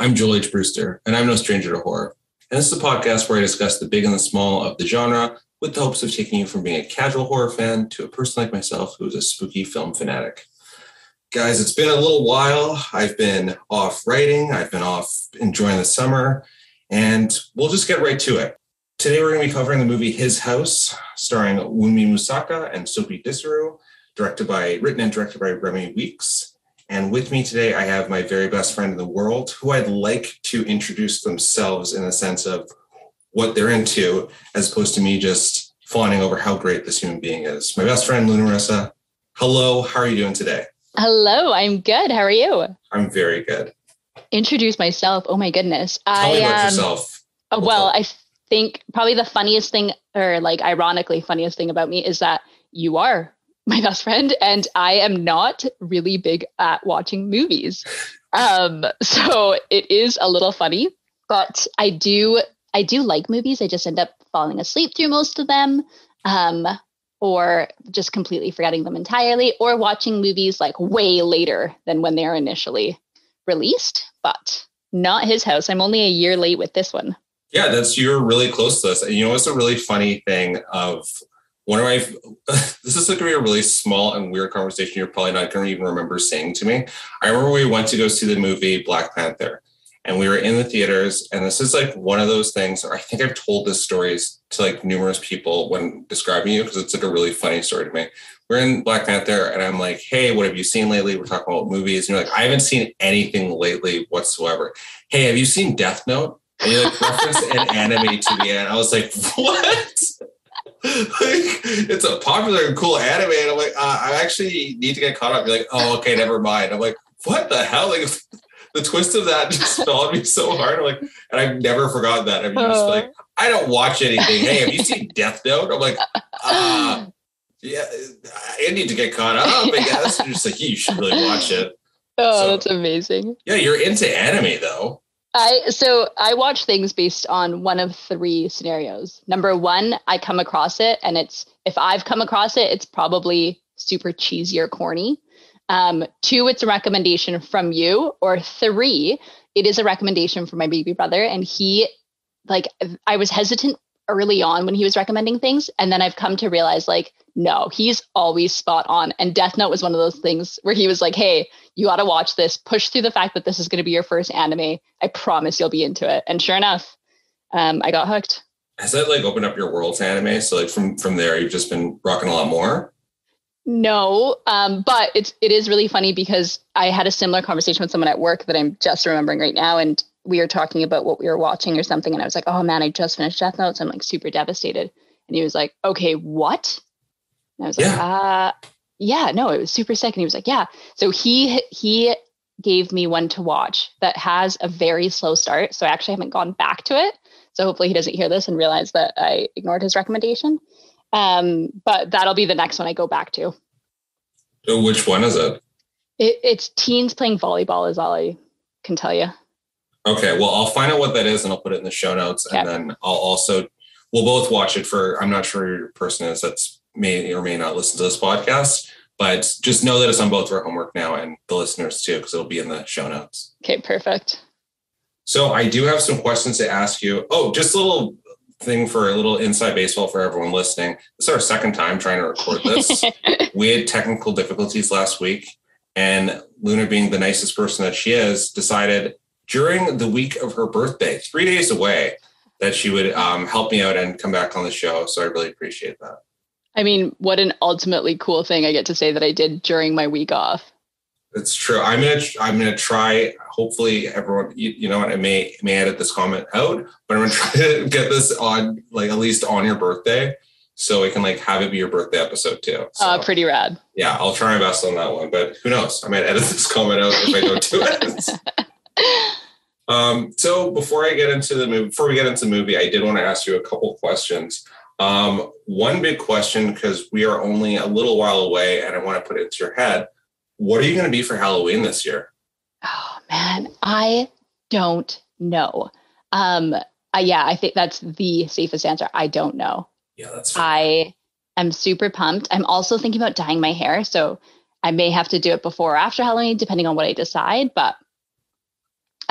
I'm Joel H. Brewster, and I'm no stranger to horror. And this is a podcast where I discuss the big and the small of the genre with the hopes of taking you from being a casual horror fan to a person like myself who's a spooky film fanatic. Guys, it's been a little while. I've been off writing. I've been off enjoying the summer, and we'll just get right to it. Today, we're going to be covering the movie His House, starring Wunmi Musaku and Sophie Disseru, written and directed by Remy Weeks. And with me today, I have my very best friend in the world, who I'd like to introduce themselves in the sense of what they're into, as opposed to me just fawning over how great this human being is. My best friend, Luna Meresa. Hello, how are you doing today? Hello, I'm good. How are you? I'm very good. Introduce myself. Oh my goodness. Tell me about yourself. I think probably the funniest thing, or like ironically funniest thing about me is that you are my best friend, and I am not really big at watching movies. So it is a little funny, but I do like movies. I just end up falling asleep through most of them, or just completely forgetting them entirely, or watching movies like way later than when they're initially released, but not His House. I'm only a year late with this one. Yeah, you're really close to this. And you know, it's a really funny thing of this is going to be a really small and weird conversation you're probably not going to even remember saying to me. I remember we went to go see the movie Black Panther, and we were in the theaters, and this is like one of those things, or I think I've told this stories to like numerous people when describing you, because it's like a really funny story to me. We're in Black Panther, and I'm like, hey, what have you seen lately? We're talking about movies. And you're like, I haven't seen anything lately whatsoever. Hey, have you seen Death Note? And you like referenced an anime to me, and I was like, what? Like, it's a popular and cool anime, and I'm like, I actually need to get caught up. You're like, oh, okay, never mind. I'm like, what the hell? Like, the twist of that just fell on me so hard. I'm like, and I've never forgotten that. I'm just like, I don't watch anything. Hey, have you seen Death Note? I'm like, yeah, I need to get caught up, I guess. You're just like, you should really watch it. Oh, that's amazing. Yeah, you're into anime though. I watch things based on one of three scenarios. Number one, I come across it, and if I've come across it, it's probably super cheesy or corny. Two, it's a recommendation from you, or three, it is a recommendation from my baby brother. And I was hesitant early on when he was recommending things. And then I've come to realize no, he's always spot on. And Death Note was one of those things where he was like, hey, you got to watch this, push through the fact that this is going to be your first anime. I promise you'll be into it. And sure enough, I got hooked. Has that opened up your world to anime? So from there, you've just been rocking a lot more? No, but it is really funny because I had a similar conversation with someone at work that I'm just remembering right now. And we were talking about what we were watching or something. And I was like, oh man, I just finished Death Note. So I'm super devastated. And he was like, okay, what? And I was like, yeah, no, it was super sick. And he was like, yeah. So he gave me one to watch that has a very slow start. So I actually haven't gone back to it. So hopefully he doesn't hear this and realize that I ignored his recommendation. But that'll be the next one I go back to. So which one is it? It's teens playing volleyball is all I can tell you. Okay, well, I'll find out what that is and I'll put it in the show notes. Okay. And then we'll both watch it I'm not sure who your person is that's may or may not listen to this podcast, but just know that it's on both of our homework now and the listeners too, because it'll be in the show notes. Okay, perfect. So I do have some questions to ask you. Oh, just a little thing for a little inside baseball for everyone listening. This is our second time trying to record this. We had technical difficulties last week, and Luna, being the nicest person that she is, decided during the week of her birthday, 3 days away, that she would help me out and come back on the show. So I really appreciate that. I mean, what an ultimately cool thing I get to say that I did during my week off. It's true. I'm gonna try. Hopefully, everyone, you know what? I may edit this comment out, but I'm gonna try to get this on at least on your birthday, so we can have it be your birthday episode too. So, pretty rad. Yeah, I'll try my best on that one, but who knows? I might edit this comment out if I don't do it. So before we get into the movie, I did want to ask you a couple questions. One big question, because we are only a little while away, and I want to put it into your head. What are you going to be for Halloween this year? Oh man, I don't know. I think that's the safest answer. I don't know. Yeah, that's fair. I am super pumped. I'm also thinking about dyeing my hair, so I may have to do it before or after Halloween, depending on what I decide. But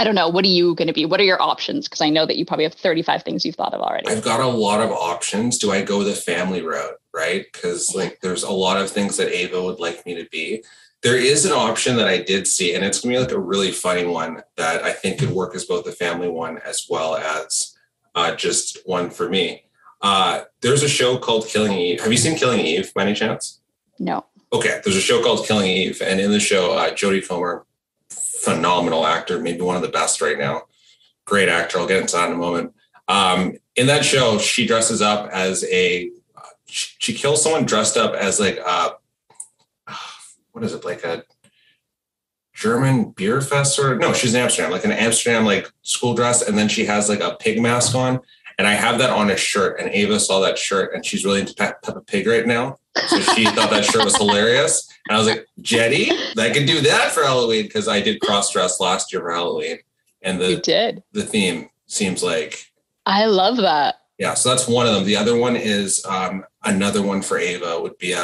I don't know. What are you going to be? What are your options? Because I know that you probably have 35 things you've thought of already. I've got a lot of options. Do I go the family route, right? Because like there's a lot of things that Ava would like me to be. There is an option that I did see, and it's going to be like a really funny one that I think could work as both a family one as well as just one for me. There's a show called Killing Eve. Have you seen Killing Eve by any chance? No. Okay, there's a show called Killing Eve, and in the show, Jodie Comer, phenomenal actor, maybe one of the best right now. Great actor. I'll get into that in a moment. In that show, she dresses up as she kills someone dressed up as like what is it, like a German beer fest sort of? No, she's in Amsterdam, like an Amsterdam like school dress, and then she has like a pig mask on. And I have that on a shirt, and Ava saw that shirt, and she's really into Peppa Pig right now. So she thought that shirt was hilarious. And I was like, Jetty, I can do that for Halloween, because I did cross-dress last year for Halloween. And the theme seems like... I love that. Yeah, so that's one of them. The other one is another one for Ava would be...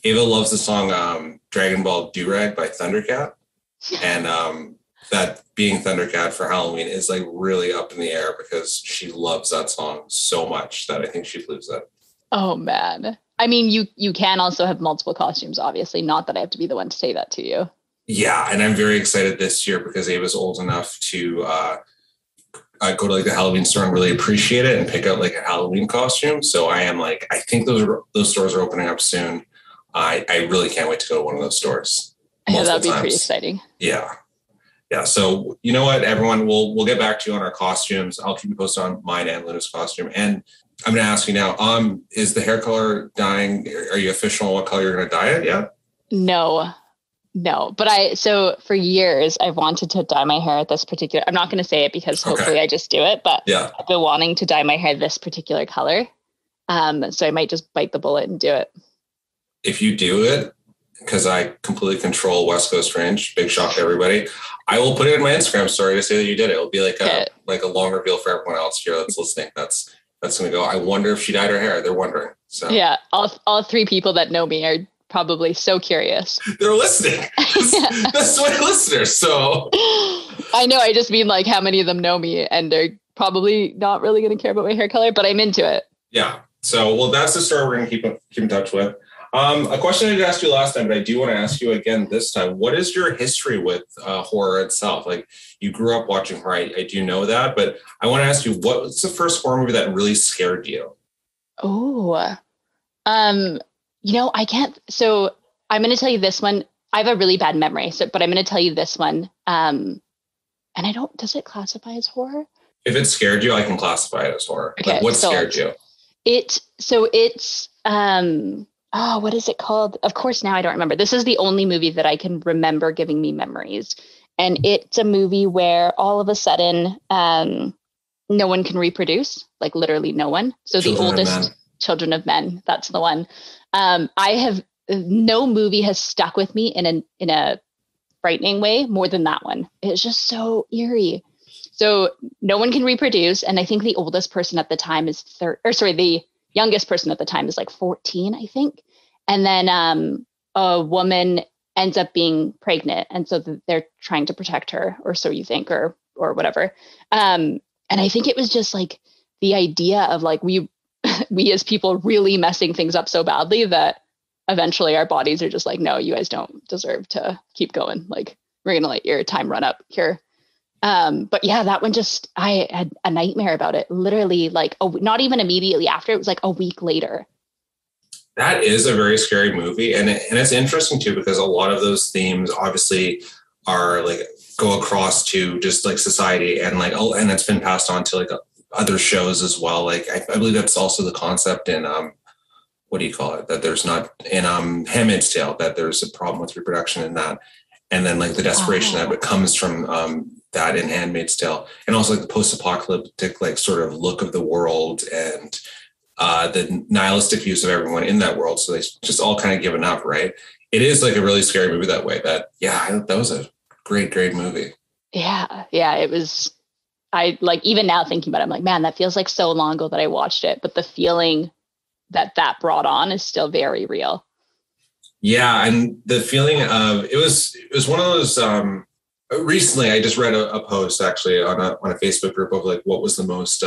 Ava loves the song Dragon Ball Durag by Thundercat. And that being Thundercat for Halloween is like really up in the air because she loves that song so much that I think she'd lose it. Oh, man. I mean, you can also have multiple costumes, obviously. Not that I have to be the one to say that to you. Yeah, and I'm very excited this year because Ava's old enough to go to like the Halloween store and really appreciate it and pick out like a Halloween costume. So I am like, I think those stores are opening up soon. I really can't wait to go to one of those stores. Yeah, that'd be pretty exciting. Yeah. So you know what, everyone, we'll get back to you on our costumes. I'll keep you posted on mine and Luna's costume. And I'm going to ask you now, is the hair color dyeing? Are you official on what color you're going to dye it yet? No. But so for years I've wanted to dye my hair this particular, I'm not going to say it because hopefully I just do it, but yeah. I've been wanting to dye my hair this particular color. So I might just bite the bullet and do it. If you do it, because I completely control West Coast Fringe, big shock to everybody, I will put it in my Instagram story to say that you did it. It'll be like a long reveal for everyone else here that's listening. That's going to go, I wonder if she dyed her hair. They're wondering. So yeah, all three people that know me are probably so curious. They're listening. That's my listeners. So I know, I just mean like how many of them know me and they're probably not really going to care about my hair color, but I'm into it. Yeah. So, well, that's the story we're going to keep in touch with. A question I did ask you last time, but I do want to ask you again this time. What is your history with horror itself? Like, you grew up watching horror. I do know that, but I want to ask you, what was the first horror movie that really scared you? Oh, I can't. So I'm going to tell you this one. I have a really bad memory, but I'm going to tell you this one. And does it classify as horror? If it scared you, I can classify it as horror. Okay, like, what scared you? What is it called? Of course, now I don't remember. This is the only movie that I can remember giving me memories. And it's a movie where all of a sudden, no one can reproduce, like literally no one. So Children the oldest Children of Men, that's the one. No movie has stuck with me in a frightening way more than that one. It's just so eerie. So no one can reproduce. And I think the oldest person at the time is the youngest person at the time is like 14, I think. And then a woman ends up being pregnant. And so they're trying to protect her, or so you think, or whatever. And I think it was just like the idea of like we as people really messing things up so badly that eventually our bodies are just like, no, you guys don't deserve to keep going. Like, we're going to let your time run up here. But yeah, that one I had a nightmare about it. Literally like, not even immediately after, it was like a week later. That is a very scary movie. And it's interesting too, because a lot of those themes obviously are like, go across to just like society and like, and it's been passed on to like other shows as well. Like, I believe that's also the concept in, what do you call it? That there's not in, Handmaid's Tale, that there's a problem with reproduction in that. And then like the desperation that comes from, that in Handmaid's Tale, and also like the post-apocalyptic like sort of look of the world and the nihilistic views of everyone in that world. So they just all kind of given up, right? It is like a really scary movie that way. That was a great movie. Yeah, it was. I like, even now thinking about it, I'm like, man, that feels like so long ago that I watched it, but the feeling that brought on is still very real. Yeah, and the feeling of it was one of those. recently I just read a post actually on a Facebook group of like, what was the most,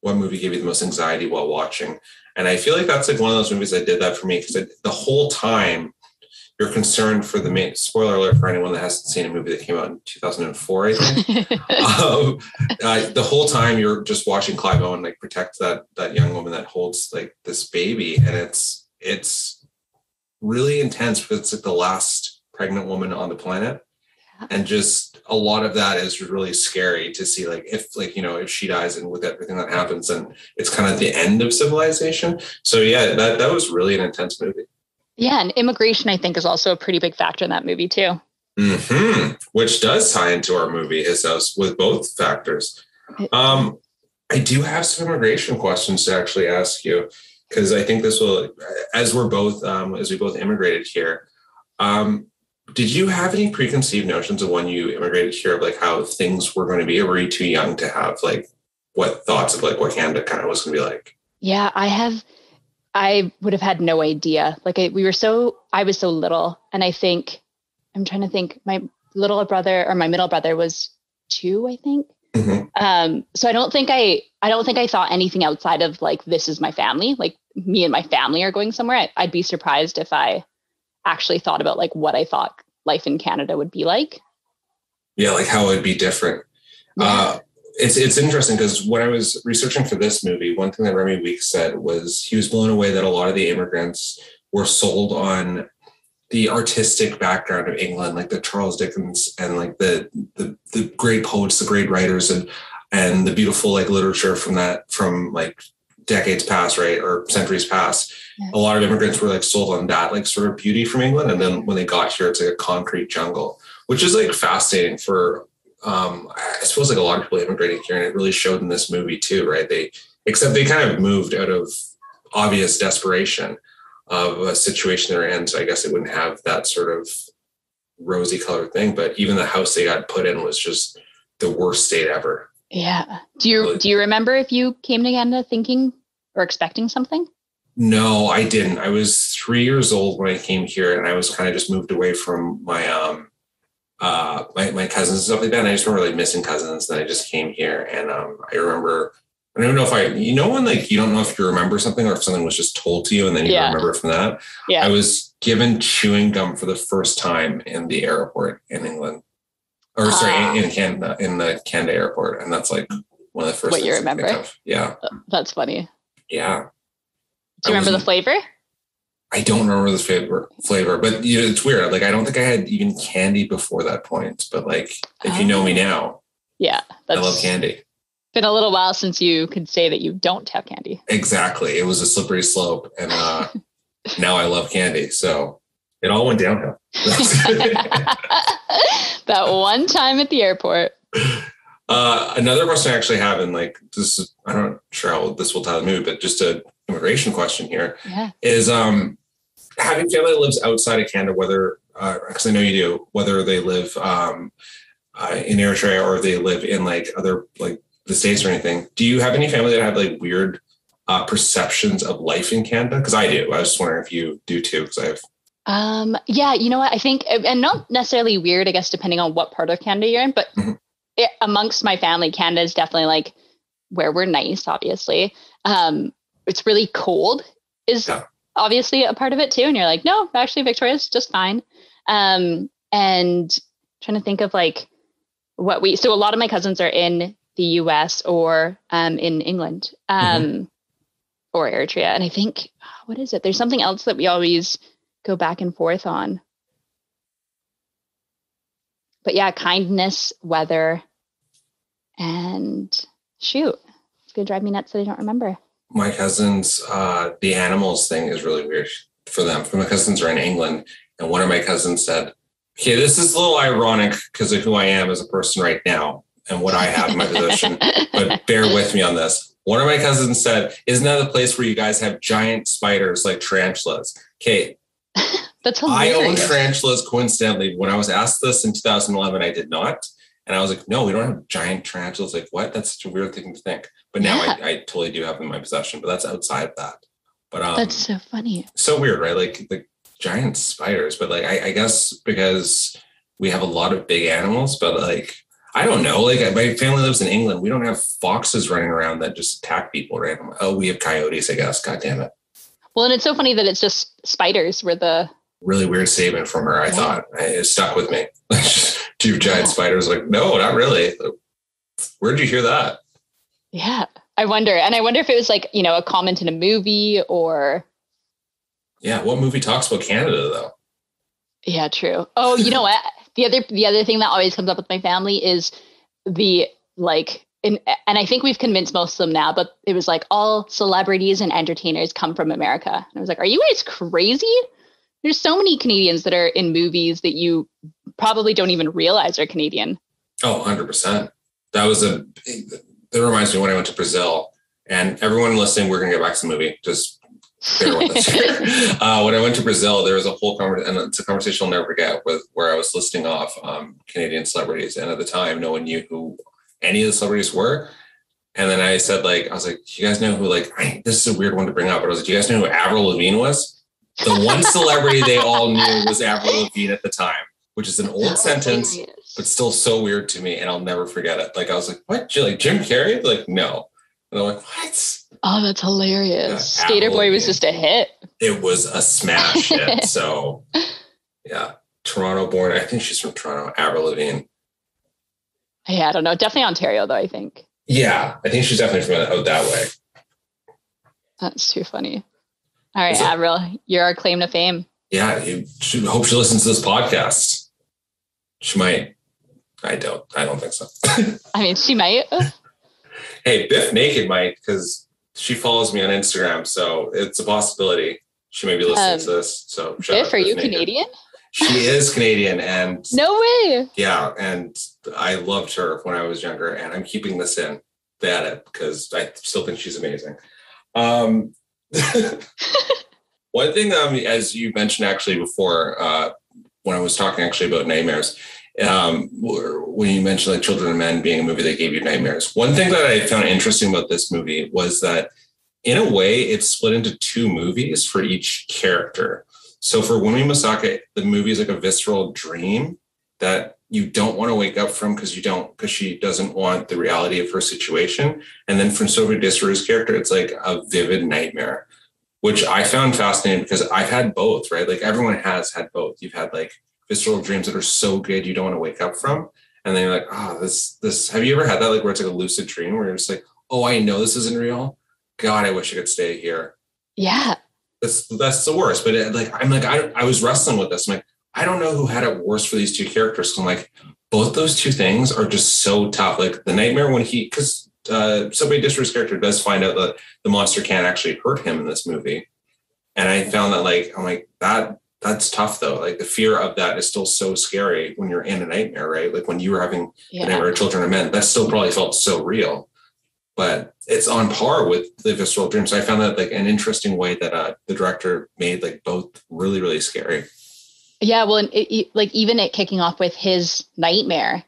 what movie gave you the most anxiety while watching? And I feel like that's like one of those movies that did that for me, because the whole time you're concerned for the main, spoiler alert for anyone that hasn't seen a movie that came out in 2004, I think. The whole time you're just watching Clive Owen like protect that young woman that holds like this baby. And it's really intense because it's like the last pregnant woman on the planet. And just a lot of that is really scary to see, like, if like, you know, if she dies and with everything that happens, and it's kind of the end of civilization. So yeah, that was really an intense movie. Yeah. And immigration, I think, is also a pretty big factor in that movie too. Mm-hmm. Which does tie into our movie His House with both factors. I do have some immigration questions to actually ask you, because I think this will, as we both immigrated here, did you have any preconceived notions of when you immigrated here of like how things were going to be, or were you too young to have like what thoughts of like what Canada kind of was going to be like? Yeah, I would have had no idea. Like I was so little, and I'm trying to think, my middle brother was 2, I think. Mm-hmm. So I don't think I thought anything outside of like, this is my family, like me and my family are going somewhere. I'd be surprised if I actually thought about like what I thought life in Canada would be like. Yeah, like how it'd be different. Yeah. It's interesting because when I was researching for this movie, one thing that Remy Weeks said was he was blown away that a lot of the immigrants were sold on the artistic background of England, like the Charles Dickens and like the great poets, the great writers, and the beautiful like literature from like decades past, right, or centuries past. Yeah. A lot of immigrants were like sold on that like sort of beauty from England, and then when they got here, it's like a concrete jungle, which is like fascinating for I suppose like a lot of people immigrating here, and it really showed in this movie too, right? Except they kind of moved out of obvious desperation of a situation they're in, so I guess it wouldn't have that sort of rosy colored thing. But even the house they got put in was just the worst state ever. Yeah. Do you remember if you came to Canada thinking or expecting something? No, I didn't. I was 3 years old when I came here, and I was kind of just moved away from my my cousins and stuff like that. And I just remember like missing cousins. Then I just came here, and I remember, I don't know if when like you don't know if you remember something or if something was just told to you and then you remember from that. Yeah. I was given chewing gum for the first time in the airport in England. Or sorry, in Canada, in the Canada airport. And that's like one of the first what you remember. Yeah. That's funny. Yeah. Do you remember the flavor? I don't remember the flavor, but you know, it's weird. Like, I don't think I had even candy before that point, but like, if you know me now, yeah, I love candy. Been a little while since you could say that you don't have candy. Exactly. It was a slippery slope, and now I love candy. So it all went downhill. That one time at the airport. Another question I actually have, and like this is, I'm not sure how this will tie the movie, but just an immigration question here is having family that lives outside of Canada, whether because I know you do, whether they live in Eritrea or they live in like other like the States or anything. Do you have any family that have like weird perceptions of life in Canada? Because I do. I was just wondering if you do too, because I have. Yeah, you know what? I think, and not necessarily weird, I guess, depending on what part of Canada you're in, but amongst my family, Canada is definitely like where we're nice, obviously. It's really cold is obviously a part of it too. And you're like, no, actually Victoria's just fine. And trying to think of like so a lot of my cousins are in the US or in England or Eritrea. And I think, what is it? There's something else that we always go back and forth on. But yeah, kindness, weather, and shoot, it's gonna drive me nuts that I don't remember. My cousins, the animals thing is really weird for them. My cousins are in England, and one of my cousins said, okay, this is a little ironic because of who I am as a person right now and what I have in my position, but bear with me on this. One of my cousins said, isn't that the place where you guys have giant spiders like tarantulas? Okay. That's hilarious. I own tarantulas coincidentally. When I was asked this in 2011, I did not. And I was like, no, we don't have giant tarantulas. Like, what? That's such a weird thing to think. But now I totally do have them in my possession, but that's outside of that. But that's so funny. So weird, right? Like the giant spiders. But like, I guess because we have a lot of big animals, but like, I don't know. Like my family lives in England. We don't have foxes running around that just attack people randomly. Oh, we have coyotes, I guess. God damn it. Well, and it's so funny that it's just spiders were the really weird statement from her. I thought it stuck with me. Two giant spiders. Like, no, not really. Where'd you hear that? Yeah. I wonder if it was like, you know, a comment in a movie or. Yeah. What movie talks about Canada though? Yeah, true. Oh, you know what? The other thing that always comes up with my family is the like, and I think we've convinced most of them now, but it was like all celebrities and entertainers come from America. And I was like, are you guys crazy? There's so many Canadians that are in movies that you probably don't even realize are Canadian. Oh, 100%. That reminds me when I went to Brazil, and everyone listening, we're going to get back to the movie. Just bear with us here. When I went to Brazil, there was a whole conversation, and it's a conversation I'll never forget, where I was listing off Canadian celebrities. And at the time, no one knew who any of the celebrities were. And then I said, like, I was like, do you guys know who, like, this is a weird one to bring up, but I was like, do you guys know who Avril Lavigne was? The one celebrity they all knew was Avril Lavigne at the time, which is an old sentence, but still so weird to me. And I'll never forget it. Like, I was like, what? Like Jim Carrey? Like, no. And I'm like, what? Oh, that's hilarious. Skater Boy was just a hit. It was a smash hit. So, yeah. Toronto born. I think she's from Toronto. Avril Lavigne. Yeah, I don't know. Definitely Ontario, though, I think. Yeah, I think she's definitely from out that way. That's too funny. All right, Avril, you're our claim to fame. Yeah, you should hope she listens to this podcast. She might. I don't think so. I mean, she might. Hey, Biff Naked might, because she follows me on Instagram, so it's a possibility she may be listening to this. So, Biff, are you Canadian? She is Canadian, and no way. Yeah, and I loved her when I was younger, and I'm keeping this in the edit because I still think she's amazing. One thing, as you mentioned actually before, when I was talking actually about nightmares, when you mentioned like Children of Men being a movie that gave you nightmares, one thing that I found interesting about this movie was that in a way it's split into two movies for each character. So for Wunmi Musaku, the movie is like a visceral dream that you don't want to wake up from because she doesn't want the reality of her situation. And then for Sophie Disseru's character, it's like a vivid nightmare, which I found fascinating because I've had both, right? Like everyone has had both. You've had like visceral dreams that are so good you don't want to wake up from. And then you're like, oh, this, have you ever had that? Like where it's like a lucid dream where you're just like, oh, I know this isn't real. God, I wish I could stay here. Yeah. That's the worst. But I was wrestling with this. I'm like, I don't know who had it worse for these two characters. So I'm like, both those two things are just so tough. Like the nightmare when because Sophie Disseru's character does find out that the monster can't actually hurt him in this movie. And I found that I'm like, that's tough though. Like the fear of that is still so scary when you're in a nightmare, right? Like when you were having the nightmare of Children of Men, that still probably felt so real. But it's on par with the visceral dreams. So I found that like an interesting way that the director made like both really, really scary. Yeah, well, and like even it kicking off with his nightmare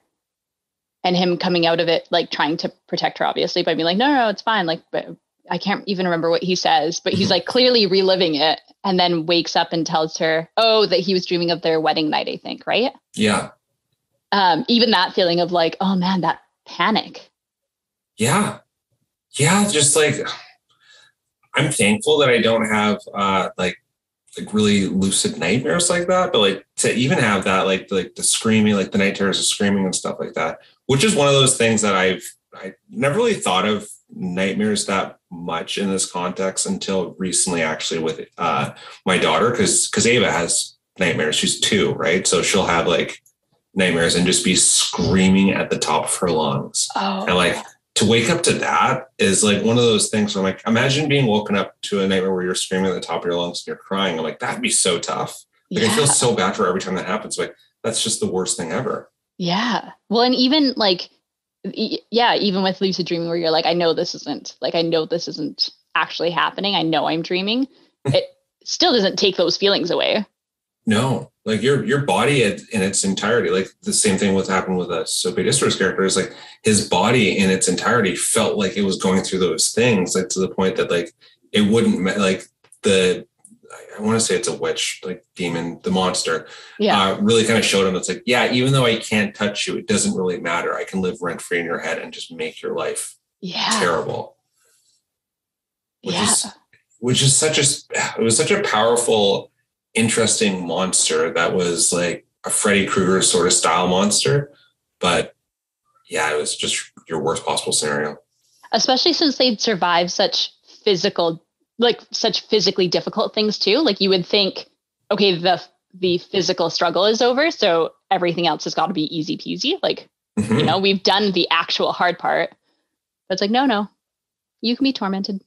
and him coming out of it, like trying to protect her, obviously, by being like, no, it's fine. Like, but I can't even remember what he says, but he's like clearly reliving it and then wakes up and tells her, oh, that he was dreaming of their wedding night, I think, right? Yeah. Even that feeling of like, oh man, that panic. Yeah. Yeah. Just like, I'm thankful that I don't have like really lucid nightmares like that, but like to even have that, like the screaming, like the night terrors of screaming and stuff like that, which is one of those things that I never really thought of nightmares that much in this context until recently, actually with my daughter, because Ava has nightmares. She's 2, right? So she'll have like nightmares and just be screaming at the top of her lungs. Oh. And like to wake up to that is like one of those things where I'm like, imagine being woken up to a nightmare where you're screaming at the top of your lungs and you're crying. I'm like, that'd be so tough. Like I feel so bad for her every time that happens. Like that's just the worst thing ever. Yeah. Well, and even like, even with lucid dreaming where you're like, I know this isn't actually happening. I know I'm dreaming. It still doesn't take those feelings away. No, like your body in its entirety, like the same thing what happened with Sophie Disseru's character is like his body in its entirety felt like it was going through those things, like to the point that like it wouldn't like the I want to say it's a witch, like demon, the monster, Yeah. really kind of showed him it's like, yeah, even though I can't touch you, it doesn't really matter. I can live rent free in your head and just make your life terrible. Which is it was such a powerful, interesting monster that was like a Freddy Krueger sort of style monster. But yeah, it was just your worst possible scenario. Especially since they'd survived such physically difficult things too. Like you would think, okay, the physical struggle is over, so everything else has got to be easy peasy. Like, you know, we've done the actual hard part. But it's like, no, you can be tormented.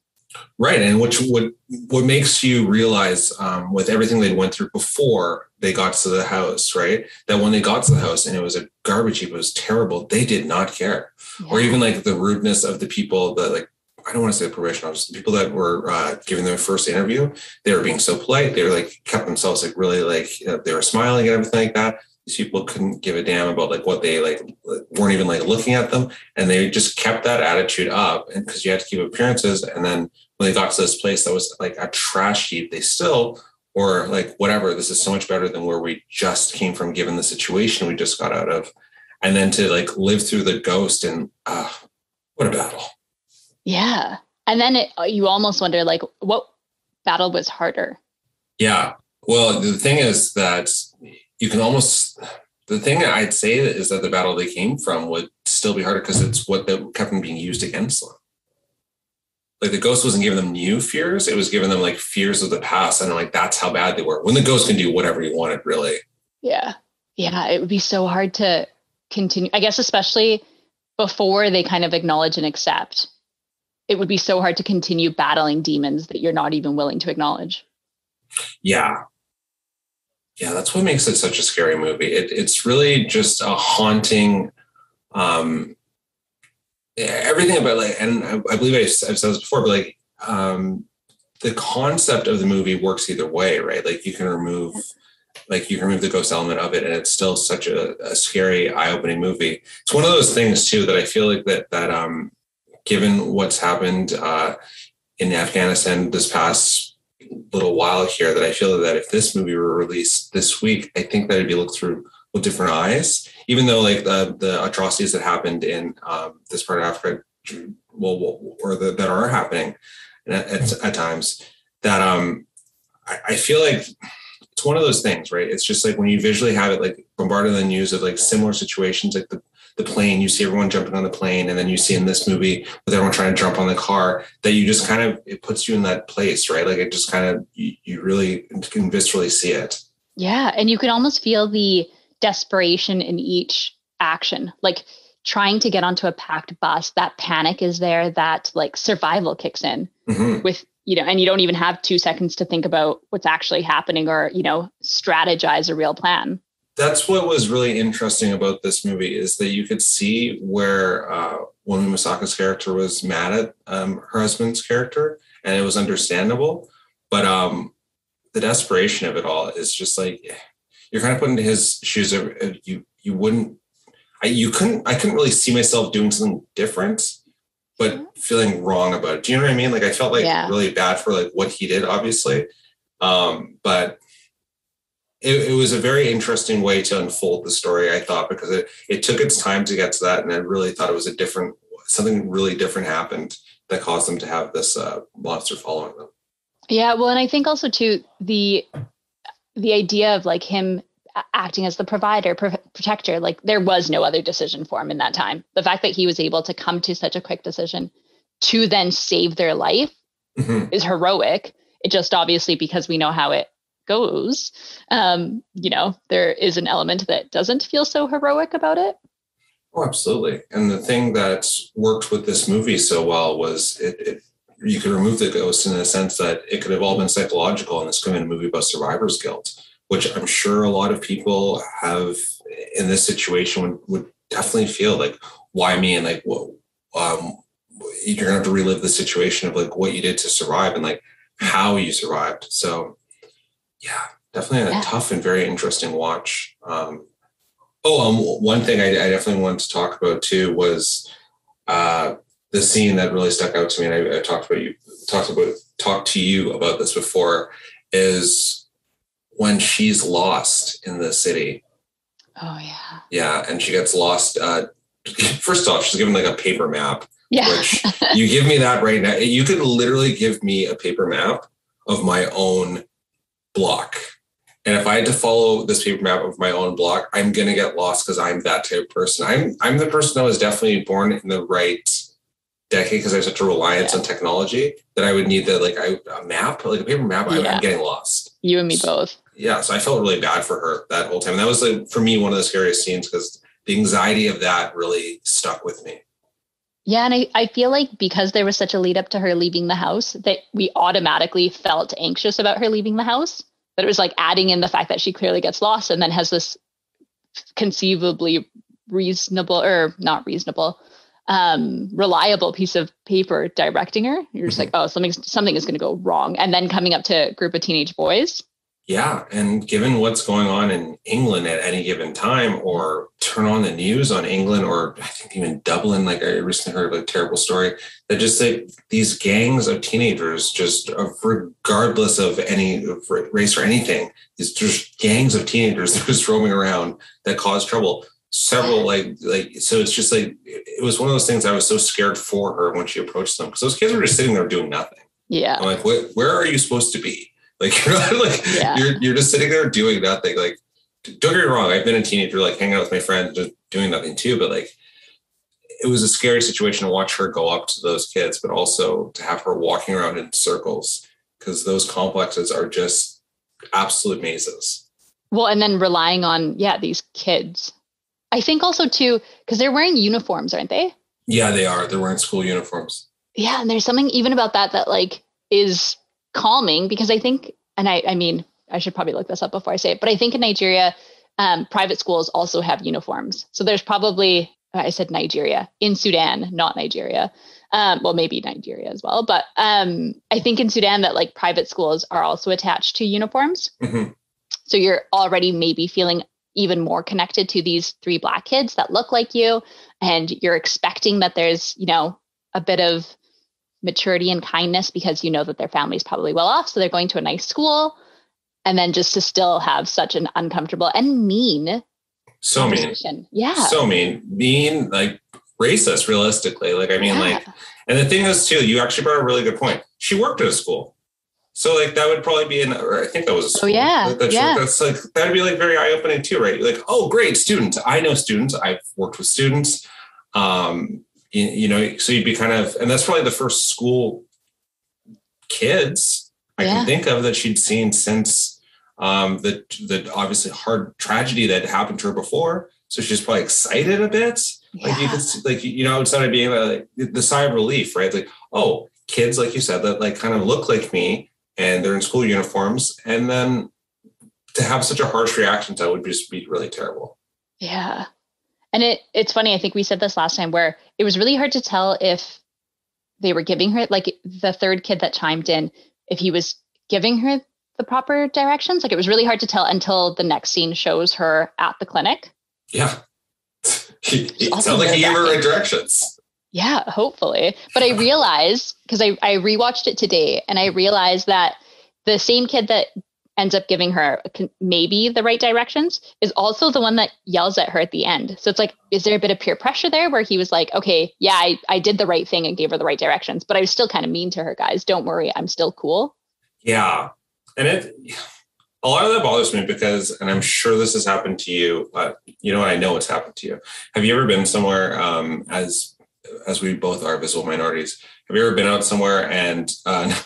Right. And what makes you realize with everything they went through before they got to the house, right, that when they got to the house and it was a garbage heap, it was terrible, they did not care. Yeah. Or even like the rudeness of the people that, like, I don't want to say the probation officers, the people that were giving their first interview, they were being so polite. They were like, kept themselves like really like, you know, they were smiling and everything like that. These people couldn't give a damn about like what they like, weren't even like looking at them. And they just kept that attitude up, and because you had to keep appearances. And then when they got to this place that was like a trash heap, they still were like, whatever, this is so much better than where we just came from, given the situation we just got out of. And then to like live through the ghost, and what a battle. Yeah. And then you almost wonder, like, what battle was harder? Yeah. Well, the thing is that you can almost, the thing I'd say is that the battle they came from would still be harder because it's what kept them being used against them. Like the ghost wasn't giving them new fears. It was giving them like fears of the past. And like, that's how bad they were. When the ghost can do whatever you wanted, really. Yeah. Yeah. It would be so hard to continue, I guess, especially before they kind of acknowledge and accept. It would be so hard to continue battling demons that you're not even willing to acknowledge. Yeah. Yeah, that's what makes it such a scary movie. It's really just a haunting, everything about like, and I believe I've said this before, but like the concept of the movie works either way, right? Like you can remove the ghost element of it, and it's still such a scary, eye-opening movie. It's one of those things too that I feel like that given what's happened in Afghanistan this past little while here, that I feel that if this movie were released this week, I think that it'd be looked through with different eyes, even though like the atrocities that happened in this part of Africa, that are happening at times, that I feel like it's one of those things, right? It's just like when you visually have it like bombarded in the news of like similar situations, like the plane, you see everyone jumping on the plane, and then you see in this movie with everyone trying to jump on the car, that you just kind of, it puts you in that place, right? Like it just kind of, you really can viscerally see it. Yeah. And you can almost feel the desperation in each action, like trying to get onto a packed bus, that panic is there, that like survival kicks in with, you know, and you don't even have 2 seconds to think about what's actually happening or, you know, strategize a real plan. That's what was really interesting about this movie, is that you could see where Wunmi Musaku's character was mad at her husband's character, and it was understandable. But the desperation of it all is just like, you're kind of put into his shoes. You wouldn't, I couldn't really see myself doing something different, but feeling wrong about it. Do you know what I mean? Like I felt like really bad for like what he did, obviously, but. It was a very interesting way to unfold the story, I thought, because it took its time to get to that. And I really thought it was something really different happened that caused them to have this monster following them. Yeah. Well, and I think also too, the idea of like him acting as the provider, protector, like there was no other decision for him in that time. The fact that he was able to come to such a quick decision to then save their life is heroic. It just obviously, because we know how it goes, you know, there is an element that doesn't feel so heroic about it. Oh, absolutely. And the thing that worked with this movie so well was you could remove the ghost in the sense that it could have all been psychological, and this could have been a movie about survivor's guilt, which I'm sure a lot of people have in this situation would definitely feel like, why me? And like, you're gonna have to relive the situation of like what you did to survive and like how you survived. So yeah, definitely a tough and very interesting watch. One thing I definitely wanted to talk about too was the scene that really stuck out to me, and I talked to you about this before, is when she's lost in the city. Oh yeah. Yeah. And she gets lost. First off, she's given like a paper map, which you give me that right now. You could literally give me a paper map of my own block. And if I had to follow this paper map of my own block, I'm going to get lost because I'm that type of person. I'm the person that was definitely born in the right decade because I have such a reliance on technology that I would need a map, like a paper map. I'm getting lost. You and me both. Yeah. So I felt really bad for her that whole time. And that was for me, one of the scariest scenes because the anxiety of that really stuck with me. Yeah. And I feel like because there was such a lead up to her leaving the house that we automatically felt anxious about her leaving the house. But it was like adding in the fact that she clearly gets lost and then has this conceivably reasonable or not reasonable, reliable piece of paper directing her. You're just like, oh, something is going to go wrong. And then coming up to a group of teenage boys. Yeah. And given what's going on in England at any given time, or turn on the news on England, or I think even Dublin, like I recently heard of a terrible story that just like these gangs of teenagers, just regardless of any race or anything, these just gangs of teenagers that just roaming around that cause trouble. Several so it's just like, it was one of those things I was so scared for her when she approached them because those kids were just sitting there doing nothing. Yeah. I'm like, where are you supposed to be? Like, you're not like, you're just sitting there doing nothing. Like, don't get me wrong. I've been a teenager, like hanging out with my friends, just doing nothing too. But like, it was a scary situation to watch her go up to those kids, but also to have her walking around in circles because those complexes are just absolute mazes. Well, and then relying on, these kids. I think also too, because they're wearing uniforms, aren't they? Yeah, they are. They're wearing school uniforms. Yeah. And there's something even about that like is calming because I think, and I mean, I should probably look this up before I say it, but I think in Nigeria, private schools also have uniforms. So there's probably, I said Nigeria, in Sudan, not Nigeria. Well, maybe Nigeria as well. But I think in Sudan that like private schools are also attached to uniforms. Mm-hmm. So you're already maybe feeling even more connected to these 3 Black kids that look like you. And you're expecting that there's, a bit of maturity and kindness because you know that their family's probably well off. So they're going to a nice school. And then just to still have such an uncomfortable and mean. So mean. Yeah. So mean, like racist, realistically. Like, I mean, and the thing is too, you actually brought a really good point. She worked at a school. So like, that would probably be I think that was a school. Oh yeah. That's like, that'd be like very eye-opening too, right? You're like, oh, great, students. I know students. I've worked with students. So you'd be kind of, and that's probably the first school kids I can think of that she'd seen since the obviously hard tragedy that happened to her before. So she's probably excited a bit. Like you could instead of being like the sigh of relief, right? Like, oh, kids, like you said, that like kind of look like me and they're in school uniforms. And then to have such a harsh reaction to that would just be really terrible. Yeah. And it's funny. I think we said this last time where it was really hard to tell if they were giving her, like the third kid that chimed in, if he was giving her the proper directions. Like it was really hard to tell until the next scene shows her at the clinic. Yeah. It sounds like he gave her right directions. Yeah, hopefully. But I realized, because I rewatched it today, and I realized that the same kid that ends up giving her maybe the right directions is also the one that yells at her at the end. So it's like, is there a bit of peer pressure there where he was like, okay, yeah, I did the right thing and gave her the right directions, but I was still kind of mean to her, guys. Don't worry, I'm still cool. Yeah. And a lot of that bothers me because, and I'm sure this has happened to you, I know it's happened to you. Have you ever been somewhere, as we both are visible minorities, have you ever been out somewhere and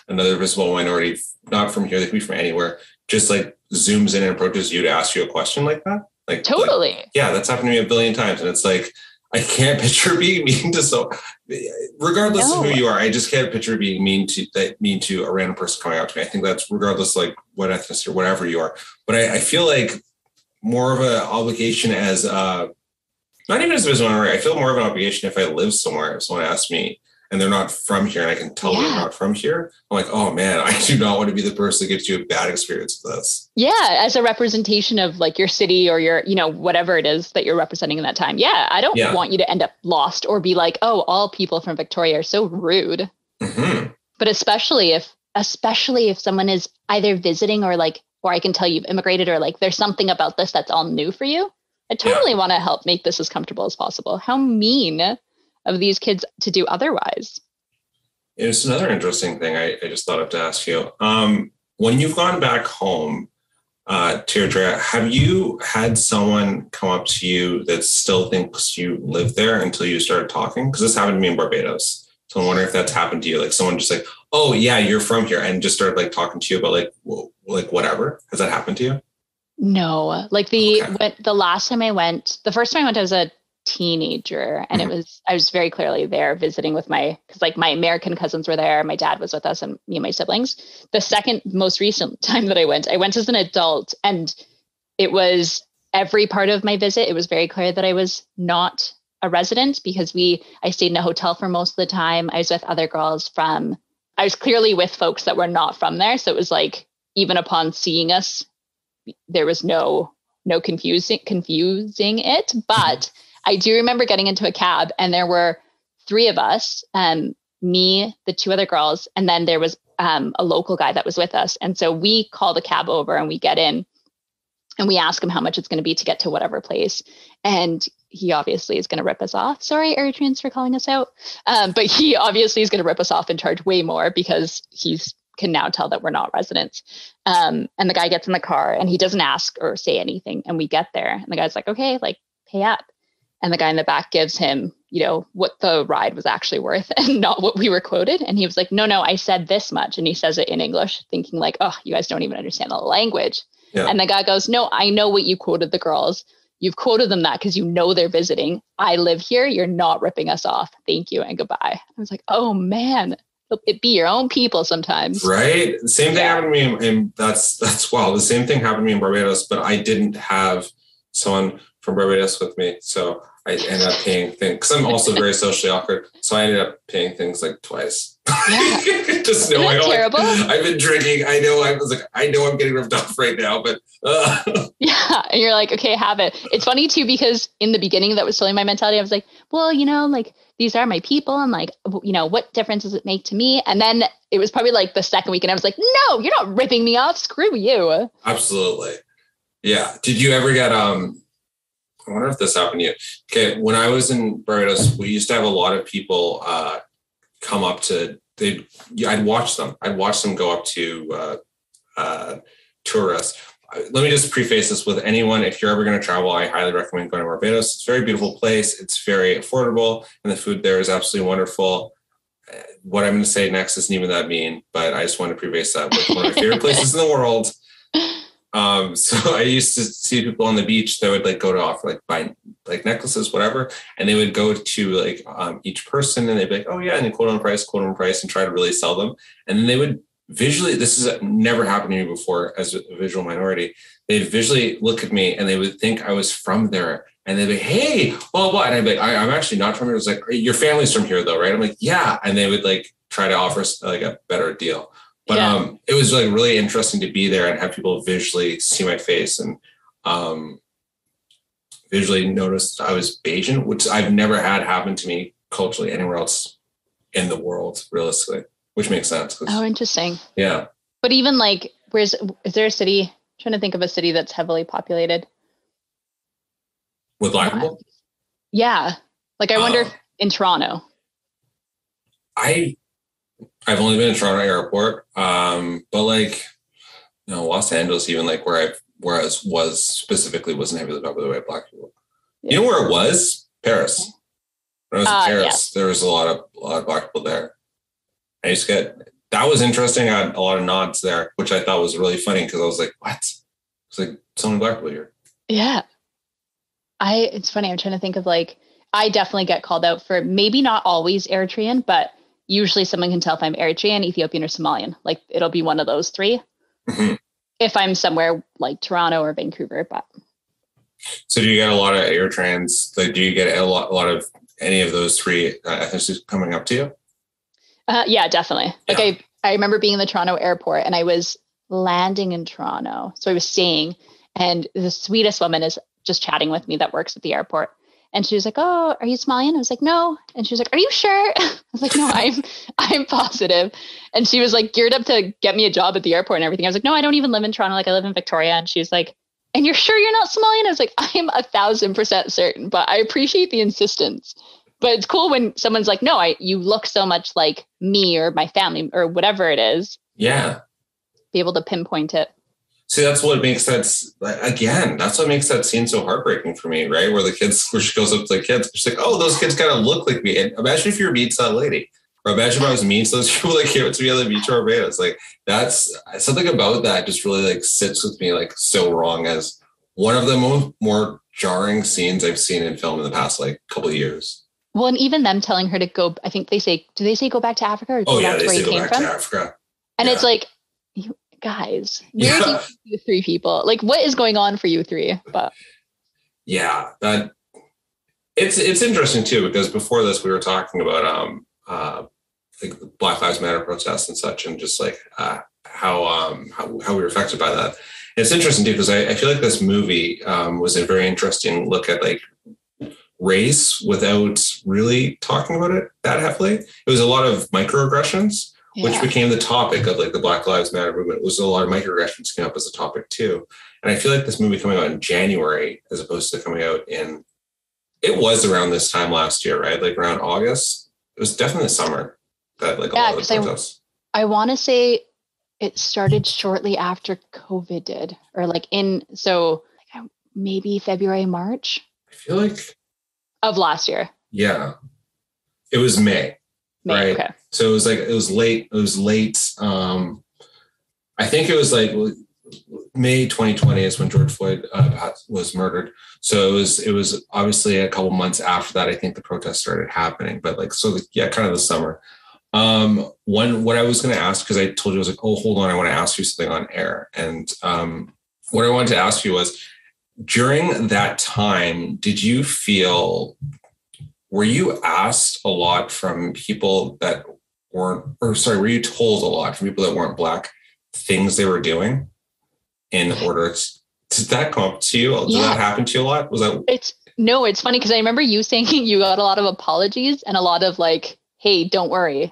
another visible minority, not from here, they could be from anywhere, just like zooms in and approaches you to ask you a question like that? Like totally. That's happened to me a billion times. And it's like, I can't picture being mean to regardless of who you are. I just can't picture being mean to a random person coming out to me. I think that's regardless, like what ethnicity or whatever you are. But I feel like more of an obligation as not even as a visible minority. I feel more of an obligation if I live somewhere. If someone asks me and they're not from here and I can tell they're not from here, I'm like, oh man, I do not want to be the person that gives you a bad experience with this. Yeah. As a representation of like your city or your, whatever it is that you're representing in that time. Yeah. I don't want you to end up lost or be like, oh, all people from Victoria are so rude. Mm-hmm. But especially if especially if someone is either visiting or like, or I can tell you've immigrated, or like there's something about this that's all new for you. I totally want to help make this as comfortable as possible. How mean of these kids to do otherwise. It's another interesting thing I just thought of to ask you. When you've gone back home to Eritrea, have you had someone come up to you that still thinks you live there until you started talking? Because this happened to me in Barbados. So I'm wondering if that's happened to you. Like someone just like, oh yeah, you're from here, and just started like talking to you about like whatever. Has that happened to you? No, like the last time I went, the first time I went, I was a teenager, and I was very clearly there visiting with because like my American cousins were there, my dad was with us, and me and my siblings. The second most recent time that I went as an adult, and it was every part of my visit, it was very clear that I was not a resident, because I stayed in a hotel for most of the time. I was with other girls I was clearly with folks that were not from there. So it was like, even upon seeing us, there was no confusing it. But I do remember getting into a cab, and there were three of us, me, the two other girls, and then there was a local guy that was with us. And so we call the cab over, and we get in, and we ask him how much it's going to be to get to whatever place. And he obviously is going to rip us off. Sorry, Eritreans, for calling us out. But he obviously is going to rip us off and charge way more, because can now tell that we're not residents. And the guy gets in the car, and he doesn't ask or say anything. And we get there, and the guy's like, okay, like pay up. And the guy in the back gives him, what the ride was actually worth and not what we were quoted. And he was like, no, I said this much. And he says it in English, thinking like, oh, you guys don't even understand the language. Yeah. And the guy goes, no, I know what you quoted the girls. You've quoted them that because they're visiting. I live here. You're not ripping us off. Thank you and goodbye. I was like, oh man, it be your own people sometimes. Right. The same thing happened to me. And that's wow. The same thing happened to me in Barbados, but I didn't have someone from Barbados with me. So I ended up paying things, because I'm also very socially awkward. So I ended up paying things like twice. Yeah. Just knowing, terrible? I've been drinking. I know I'm getting ripped off right now, but yeah. And you're like, okay, have it. It's funny too, because in the beginning, that was totally my mentality. I was like, well, like these are my people, and like, what difference does it make to me? And then it was probably like the second week, and I was like, no, you're not ripping me off. Screw you. Absolutely. Yeah. Did you ever get I wonder if this happened to you. Okay, when I was in Barbados, we used to have a lot of people come up to. I'd watch them. I'd watch them go up to tourists. Let me just preface this with anyone. If you're ever going to travel, I highly recommend going to Barbados. It's a very beautiful place. It's very affordable, and the food there is absolutely wonderful. What I'm going to say next isn't even that mean, but I just want to preface that with one of my favorite places in the world. So I used to see people on the beach that would like go to offer like buy like necklaces, whatever. And they would go to like each person, and they'd be like, oh yeah. And they quote on price and try to really sell them. And then they would visually, this has never happened to me before as a visual minority. They'd visually look at me, and they would think I was from there. And they'd be, hey, blah, blah. And I'd be like, I'm actually not from here. It was like, your family's from here though, right? I'm like, yeah. And they would like try to offer like a better deal. But it was like really interesting to be there and have people visually see my face and visually notice I was Bayesian, which I've never had happen to me culturally anywhere else in the world, realistically, which makes sense. Oh, interesting. Yeah. But even like, is there a city? I'm trying to think of a city that's heavily populated. With Black people? Yeah. Like I wonder if in Toronto. I've only been in Toronto Airport, but like, Los Angeles, even like where I was specifically wasn't heavily populated by Black people. Yeah. You know where it was? Paris. When I was in Paris, there was a lot of Black people there. I used to that was interesting. I had a lot of nods there, which I thought was really funny, because I was like, what? It's like so many Black people here. Yeah. It's funny. I'm trying to think of like, I definitely get called out for maybe not always Eritrean, but usually someone can tell if I'm Eritrean, Ethiopian, or Somalian. Like it'll be one of those three. Mm-hmm. If I'm somewhere like Toronto or Vancouver, but. So do you get a lot of Eritreans? Like, do you get a lot of any of those three ethnicities coming up to you? Yeah, definitely. Yeah. Like I remember being in the Toronto airport, and I was landing in Toronto. So I was staying, and the sweetest woman is just chatting with me that works at the airport. And she was like, "Oh, are you smiling?" I was like, "No." And she was like, "Are you sure?" I was like, "No, I'm positive." And she was like geared up to get me a job at the airport and everything. I was like, "No, I don't even live in Toronto. Like I live in Victoria." And she was like, "And you're sure you're not smiling?" I was like, "I'm 1,000% certain, but I appreciate the insistence." But it's cool when someone's like, "No, you look so much like me or my family or whatever it is." Yeah. Be able to pinpoint it. See, that's what makes that's what makes that scene so heartbreaking for me, right? Where she goes up to the kids, she's like, "Oh, those kids kind of look like me." And imagine if you were mean to that lady, or imagine if I was mean to those people that came up to me on the beach or Barbados. Like, that's something about that just really like sits with me like so wrong as one of the more jarring scenes I've seen in film in the past like couple of years. Well, and even them telling her to go, I think do they say go back to Africa or go back to where you came from? To Africa. And it's like, you guys, where do you three people? Like, what is going on for you three? But yeah, that it's interesting too, because before this we were talking about like the Black Lives Matter protests and such, and just like how we were affected by that. And it's interesting too, because I feel like this movie was a very interesting look at like race without really talking about it that heavily. It was a lot of microaggressions, which became the topic of like the Black Lives Matter movement. It was a lot of microaggressions came up as a topic too. And I feel like this movie coming out in January, as opposed to coming out it was around this time last year, right? Like around August. It was definitely summer that like a lot of the protests. I want to say it started shortly after COVID did, or like maybe February, March. I feel like of last year. Yeah. It was May. Right. Okay. So it was late. I think it was like May 2020 is when George Floyd was murdered. So it was obviously a couple months after that. I think the protests started happening, but like, so kind of the summer. What I was going to ask, because I told you, I was like, oh, hold on, I want to ask you something on air. And what I wanted to ask you was, during that time, were you asked a lot from people that were you told a lot from people that weren't Black things they were doing in order did that come up to you? Did that happen to you a lot? It's funny because I remember you saying you got a lot of apologies and a lot of like, hey, don't worry,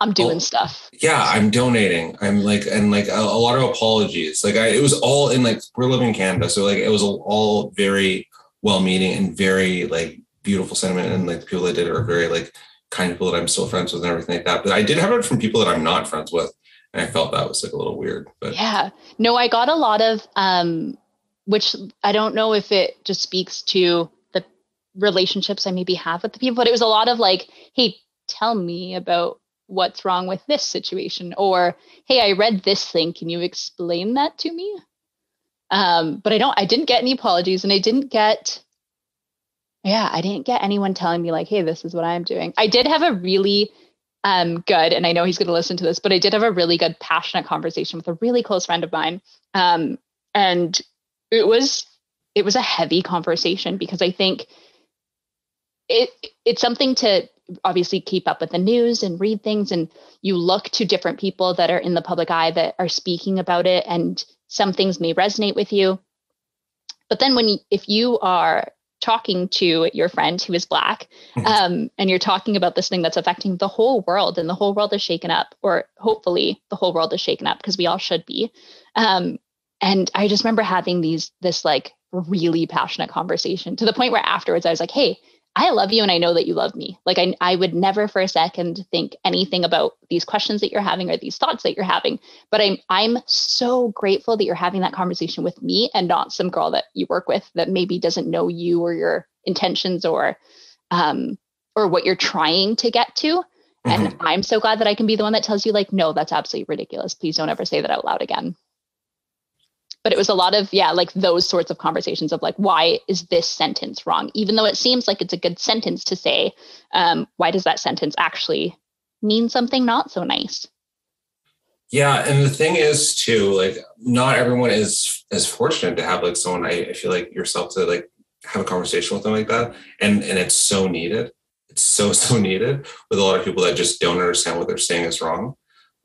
I'm doing stuff. Yeah, I'm donating. I'm like, and like a lot of apologies. Like it was all in like, we're living in Canada. So like, it was all very well-meaning and very like beautiful sentiment. And like the people that did it are very like kind people that I'm still friends with and everything like that. But I did have it from people that I'm not friends with. And I felt that was like a little weird, but yeah, no, I got a lot of, which I don't know if it just speaks to the relationships I maybe have with the people, but it was a lot of like, hey, tell me about what's wrong with this situation, or, hey, I read this thing. Can you explain that to me? But I didn't get any apologies, and I didn't get anyone telling me like, hey, this is what I'm doing. I did have a really good, and I know he's going to listen to this, but I did have a really good, passionate conversation with a really close friend of mine. And it was a heavy conversation, because I think it's something to obviously keep up with the news and read things, and you look to different people that are in the public eye that are speaking about it, and some things may resonate with you. But then if you are talking to your friend who is Black, and you're talking about this thing that's affecting the whole world, and the whole world is shaken up, or hopefully the whole world is shaken up, because we all should be. And I just remember having this like really passionate conversation, to the point where afterwards I was like, hey, I love you, and I know that you love me. Like I would never for a second think anything about these questions that you're having or these thoughts that you're having. But I'm so grateful that you're having that conversation with me, and not some girl that you work with that maybe doesn't know you or your intentions or what you're trying to get to. Mm-hmm. And I'm so glad that I can be the one that tells you like, no, that's absolutely ridiculous. Please don't ever say that out loud again. But it was a lot of, like those sorts of conversations of like, why is this sentence wrong? Even though it seems like it's a good sentence to say, why does that sentence actually mean something not so nice? Yeah. And the thing is too, like not everyone is as fortunate to have like someone, I feel like yourself, to like have a conversation with them like that. And it's so needed. It's so needed with a lot of people that just don't understand what they're saying is wrong.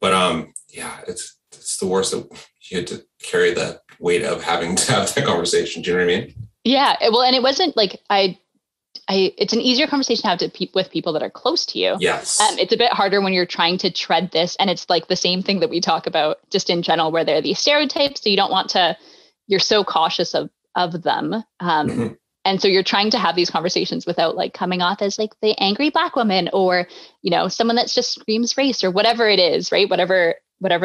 But it's the worst that you had to carry that weight of having to have that conversation. Do you know what I mean? Yeah. Well, and it wasn't like I it's an easier conversation to have with people that are close to you. Yes. It's a bit harder when you're trying to tread this. And it's like the same thing that we talk about just in general, where there are these stereotypes. So you don't want to, you're so cautious of them. And so you're trying to have these conversations without like coming off as like the angry Black woman or, you know, someone that's just screams race or whatever it is, right? Whatever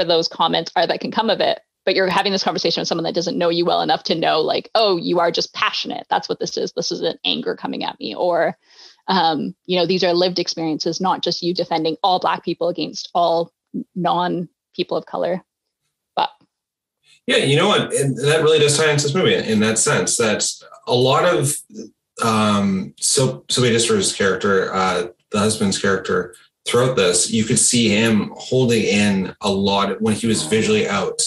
those comments are that can come of it. But you're having this conversation with someone that doesn't know you well enough to know like, oh, you are just passionate. That's what this is. This is an anger coming at me. Or, you know, these are lived experiences, not just you defending all Black people against all non-people of color. But yeah, you know what? And that really does tie into this movie in that sense. That's a lot of Sylvia Distor's character, the husband's character, throughout this, you could see him holding in a lot when he was visually out.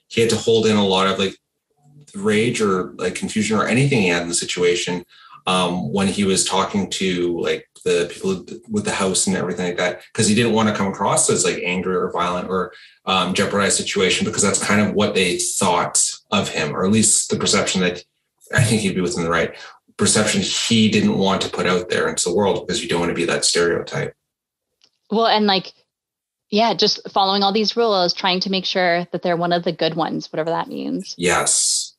He had to hold in a lot of like rage or like confusion or anything he had in the situation when he was talking to like the people with the house and everything like that, because he didn't want to come across as like angry or violent or jeopardize situation, because that's kind of what they thought of him, or at least the perception that I think he'd be within the right perception he didn't want to put out there into the world, because you don't want to be that stereotype. Well, and like, yeah, just following all these rules, trying to make sure that they're one of the good ones, whatever that means. Yes.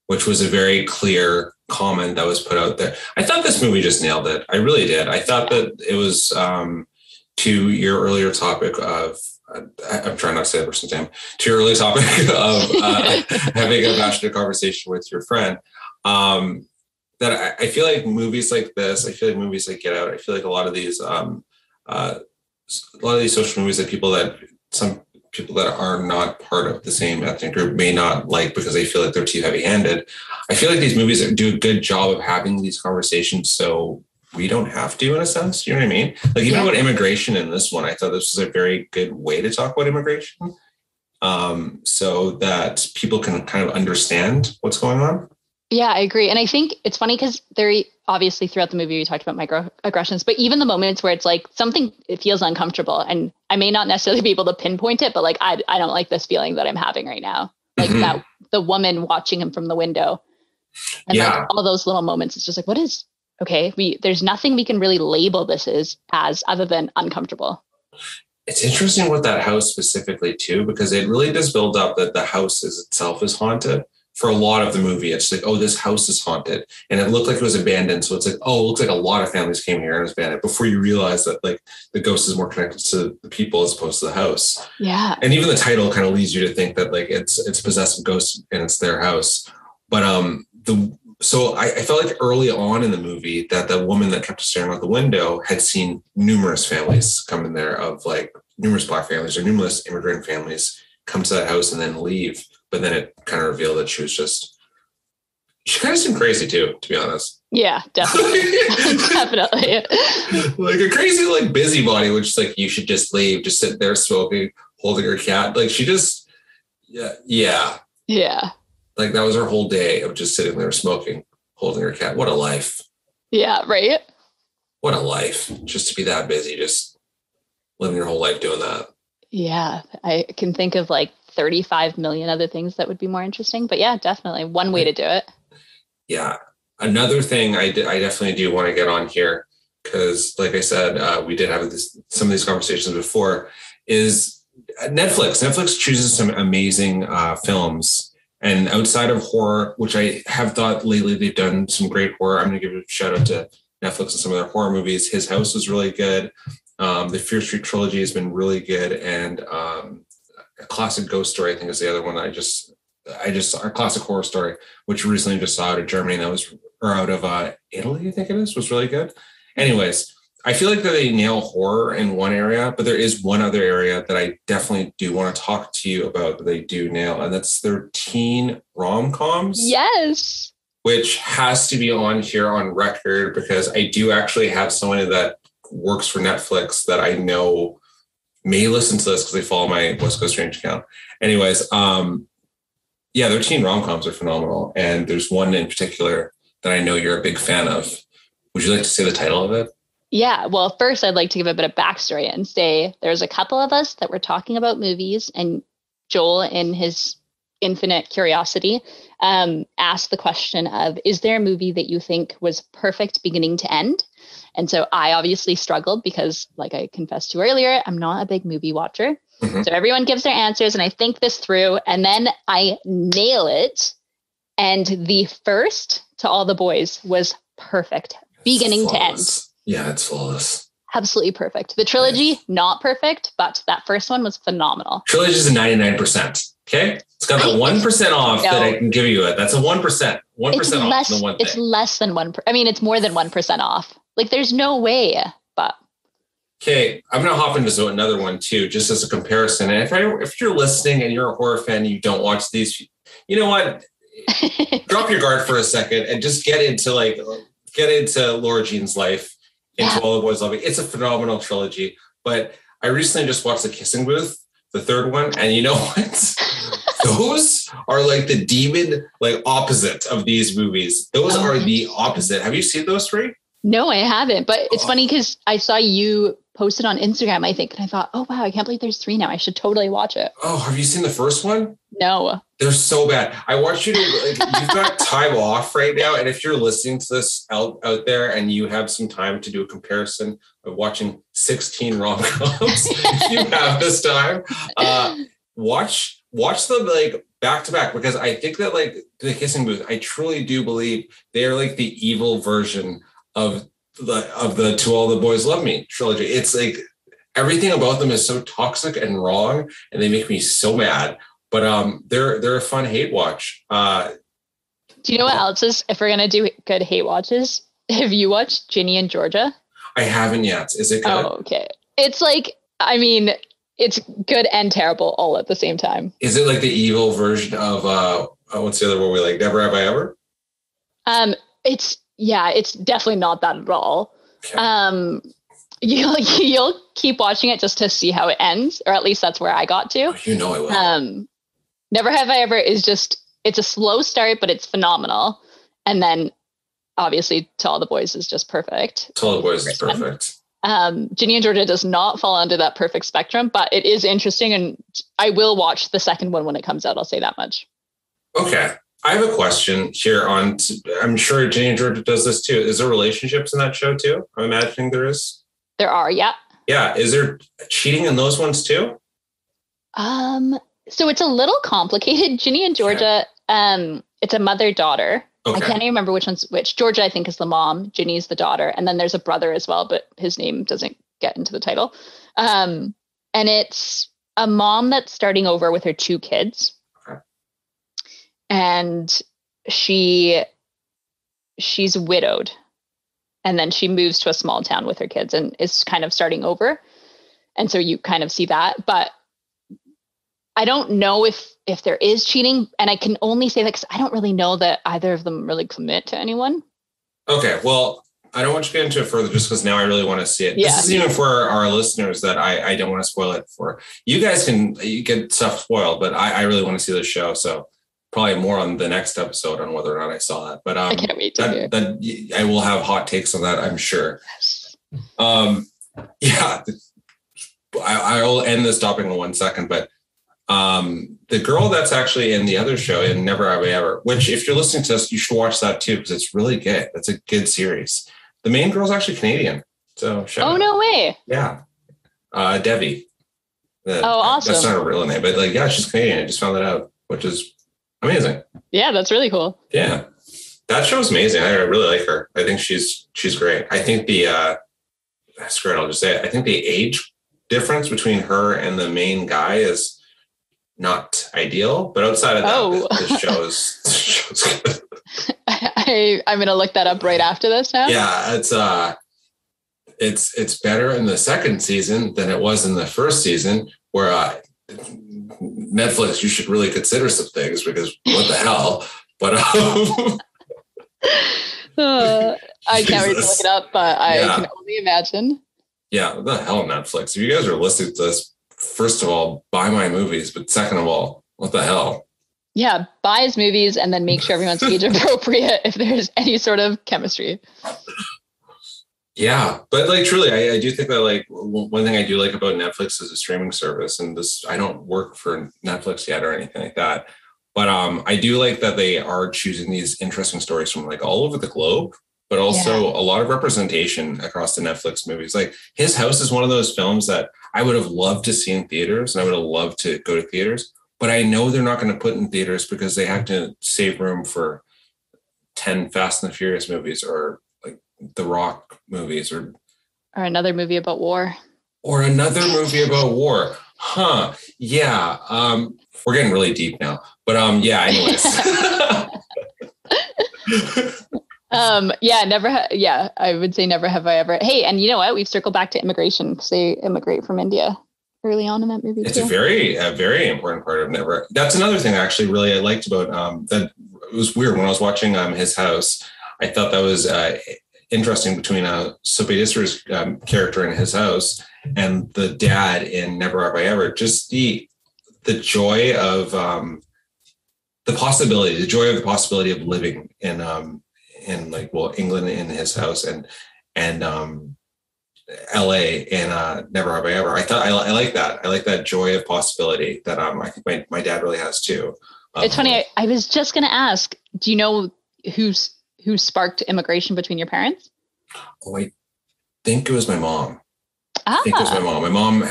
Which was a very clear comment that was put out there. I thought this movie just nailed it. I really did. I thought that it was, to your earlier topic of, I'm trying not to say the person's name, to your earlier topic of having a passionate conversation with your friend, that I feel like movies like this, I feel like movies like Get Out, I feel like a lot of these social movies that some people that are not part of the same ethnic group may not like because they feel like they're too heavy-handed. I feel like these movies do a good job of having these conversations so we don't have to, in a sense. You know what I mean? Like even about immigration in this one, I thought this was a very good way to talk about immigration, so that people can kind of understand what's going on. Yeah, I agree. And I think it's funny because there, obviously throughout the movie, we talked about microaggressions, but even the moments where it's like something, it feels uncomfortable, and I may not necessarily be able to pinpoint it, but like, I don't like this feeling that I'm having right now. Like that, the woman watching him from the window, and like all those little moments, it's just like, what is, okay, there's nothing we can really label this as other than uncomfortable. It's interesting with that house specifically too, because it really does build up that the house itself is haunted. For a lot of the movie, it's like, oh, this house is haunted. And it looked like it was abandoned. So it's like, oh, it looks like a lot of families came here and it was abandoned, before you realize that like the ghost is more connected to the people as opposed to the house. Yeah. And even the title kind of leads you to think that like it's a possessive ghost and it's their house. But so I felt like early on in the movie that the woman that kept staring out the window had seen numerous families come in there, of like numerous Black families or numerous immigrant families come to that house and then leave. But then it kind of revealed that she kind of seemed crazy too, to be honest. Yeah, definitely. Definitely. Like a crazy, like busybody, which is like, you should just leave, just sit there smoking, holding her cat. Like she just, yeah. Like that was her whole day of just sitting there smoking, holding her cat. What a life. Yeah, right? What a life. Just to be that busy, just living your whole life doing that. Yeah, I can think of like 35 million other things that would be more interesting. But yeah, definitely one way to do it. Yeah. Another thing I definitely do want to get on here, because like I said, we did have some of these conversations before, is Netflix. Netflix chooses some amazing films. And outside of horror, which I have thought lately they've done some great horror. I'm going to give a shout out to Netflix and some of their horror movies. His House was really good. The Fear Street trilogy has been really good. And A Classic Ghost Story, I think, is the other one I just our classic horror story, which recently just saw out of Germany, or out of Italy, I think it was really good. Anyways, I feel like that they nail horror in one area, but there is one other area that I definitely do want to talk to you about that they do nail, and that's their teen romcoms. Yes. Which has to be on here on record, because I do actually have someone that works for Netflix that I know may listen to this because they follow my West Coast Strange account. Anyways, their teen rom-coms are phenomenal. And there's one in particular that I know you're a big fan of. Would you like to say the title of it? Yeah. Well, first I'd like to give a bit of backstory and say there's a couple of us that were talking about movies, and Joel in his infinite curiosity, asked the question of, is there a movie that you think was perfect beginning to end? And so I obviously struggled because, like I confessed to earlier, I'm not a big movie watcher. Mm-hmm. So everyone gives their answers and I think this through and then I nail it. And the first, To All the Boys, was perfect, beginning to end. Yeah, it's flawless. Absolutely perfect. The trilogy, not perfect, but that first one was phenomenal. Trilogy is a 99%. Okay? It's got that 1% off that I can give you. That's a 1%. 1% off the one thing. It's less than 1%. I mean, it's more than 1% off. Like, there's no way, but. Okay, I'm going to hop into another one too, just as a comparison. And if you're listening and you're a horror fan and you don't watch these, you know what? Drop your guard for a second and just get into Laura Jean's life, into All the Boys Love Me. It's a phenomenal trilogy. But I recently just watched The Kissing Booth, the third one, and you know what? Those are like the demon, like opposite of these movies. Those are the opposite. Have you seen those three? No, I haven't. But it's funny because I saw you posted on Instagram, I think, and I thought, oh wow, I can't believe there's 3 now. I should totally watch it. Oh, have you seen the first one? No. They're so bad. I want you to, you've got time off right now. And if you're listening to this out there and you have some time to do a comparison of watching 16 rom-coms, if you have this time, watch them like back to back, because I think that like The Kissing Booth, I truly do believe they're like the evil version of the To All the Boys Love Me trilogy. It's like everything about them is so toxic and wrong, and they make me so mad. But they're a fun hate watch. Do you know what else is? If we're gonna do good hate watches, have you watched Ginny and Georgia? I haven't yet. Is it good? Oh, okay. It's like, I mean, it's good and terrible all at the same time. Is it like the evil version of what's the other one we like? Never Have I Ever? It's definitely not that at all. Okay. You'll keep watching it just to see how it ends, or at least that's where I got to. Oh, you know I will. Never Have I Ever is just, it's a slow start, but it's phenomenal. And then obviously To All the Boys is just perfect. To All the Boys is perfect. Ginny and Georgia does not fall under that perfect spectrum, but it is interesting, and I will watch the second one when it comes out. I'll say that much. Okay. I have a question here I'm sure Ginny and Georgia does this too. Is there relationships in that show too? I'm imagining there is. There are, yeah. Yeah. Is there cheating in those ones too? So it's a little complicated. Ginny and Georgia, it's a mother-daughter. Okay. I can't even remember which one's which. Georgia, I think, is the mom. Ginny's the daughter. And then there's a brother as well, but his name doesn't get into the title. And it's a mom that's starting over with her 2 kids. Okay. And she's widowed. And then she moves to a small town with her kids and is kind of starting over. And so you kind of see that. But I don't know if there is cheating, and I can only say that because I don't really know that either of them really commit to anyone. Okay, well, I don't want you to get into it further just because now I really want to see it. Yeah. This is even for our listeners that I don't want to spoil it for. You guys can get stuff spoiled, but I really want to see the show. So probably more on the next episode on whether or not I saw that. But I can't wait to hear. I will have hot takes on that, I'm sure. Yeah, I'll end this topic in 1 second, but the girl that's actually in the other show in Never Have I Ever, which if you're listening to us, you should watch that too, because it's really good. That's a good series. The main girl's actually Canadian. So no way. Yeah. Debbie. Awesome. That's not her real name, but she's Canadian. I just found that out, which is amazing. Yeah, that's really cool. Yeah. That show's amazing. I really like her. I think she's great. I think screw it, I'll just say it. I think the age difference between her and the main guy is not ideal, but outside of that, the show's good. I'm going to look that up right after this now. Yeah, it's better in the second season than it was in the first season, where Netflix, you should really consider some things, because what the hell? But I can't wait to look it up, but I can only imagine. Yeah, what the hell, Netflix? If you guys are listening to this, first of all, buy my movies, but second of all, what the hell? Yeah, buy his movies and then make sure everyone's age appropriate if there's any sort of chemistry. Yeah, but truly, I do think that one thing I do like about Netflix is a streaming service, and I don't work for Netflix yet or anything like that, But I do like that they are choosing these interesting stories from like all over the globe, but also a lot of representation across the Netflix movies. Like His House is one of those films that I would have loved to see in theaters, and I would have loved to go to theaters, but I know they're not going to put in theaters because they have to save room for 10 Fast and the Furious movies, or like The Rock movies, or another movie about war. Or another movie about war. Huh. Yeah. We're getting really deep now. But yeah, anyways. I would say never have I ever. Hey, and you know what? We've circled back to immigration because they immigrate from India early on in that movie. It's a very important part of Never. That's another thing actually really I liked about that. It was weird when I was watching His House. I thought that was interesting between Sophie Disser's character in His House and the dad in Never Have I Ever. Just the joy of the possibility of living in England in His House, and LA in Never Have I Ever. I like that. I like that joy of possibility that I think my dad really has too. It's funny. I was just going to ask, do you know who sparked immigration between your parents? Oh, I think it was my mom. I think it was my mom. My mom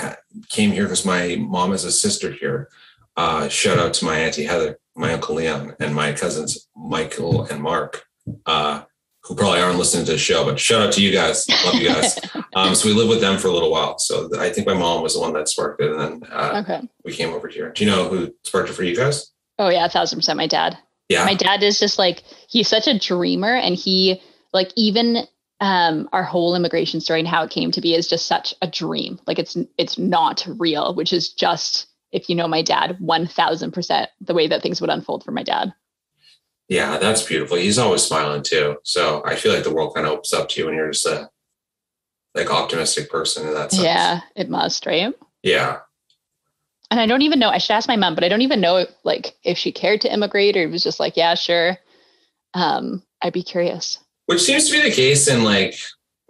came here because my mom has a sister here. Shout out to my Auntie Heather, my Uncle Leon, and my cousins Michael and Mark, who probably aren't listening to the show, but shout out to you guys. Love you guys. So we lived with them for a little while. So I think my mom was the one that sparked it. And then we came over here. Do you know who sparked it for you guys? Oh yeah, 1,000%. My dad. Yeah. My dad is just like, he's such a dreamer, and he like even our whole immigration story and how it came to be is just such a dream. Like it's not real, which is just, if you know my dad, 1,000% the way that things would unfold for my dad. Yeah, that's beautiful. He's always smiling too. So I feel like the world kind of opens up to you when you're just a like optimistic person in that sense. Yeah, it must, right? Yeah. And I don't even know, I should ask my mom, but I don't even know if she cared to immigrate, or it was just like, yeah, sure. I'd be curious. Which seems to be the case in like,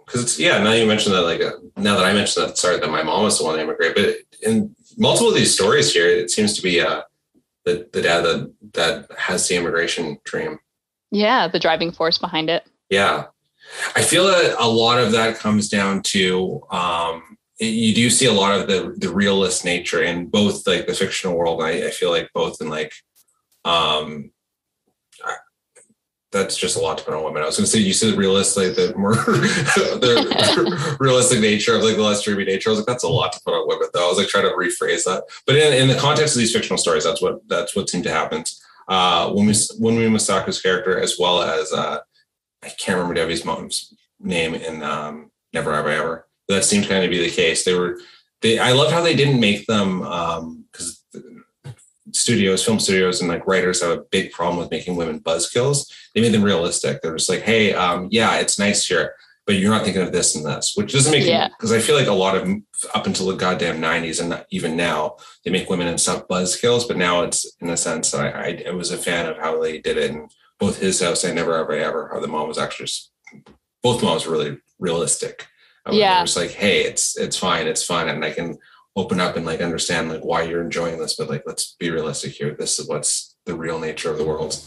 because now you mentioned that, like, now that I mentioned that, sorry, that my mom was the one to immigrate, but in multiple of these stories here, it seems to be the dad that has the immigration dream. Yeah, the driving force behind it. Yeah. I feel that a lot of that comes down to, you do see a lot of the realist nature in both like the fictional world. I feel like both in like, that's just a lot to put on women. I was going to say, you said realistic, the more the realistic nature of like the less dreamy nature. I was like, that's a lot to put on women though. I was like trying to rephrase that, but in the context of these fictional stories, that's what seemed to happen. Wunmi Musaku's character, as well as, I can't remember Debbie's mom's name in Never Have I Ever. That seemed kind of be the case. I love how they didn't make them, because film studios and like writers have a big problem with making women buzzkills. They made them realistic. They're just like, hey, it's nice here, but you're not thinking of this and this, which doesn't make it, because I feel like a lot of up until the goddamn 90s and even now, they make women and stuff buzzkills, but now it's in a sense that I was a fan of how they did it in both His House and Never Have I Ever, how the mom was actually both moms were really realistic. It was like, hey, it's fine, it's fun, and I can open up and like understand like why you're enjoying this, but like let's be realistic here. This is what's the real nature of the world.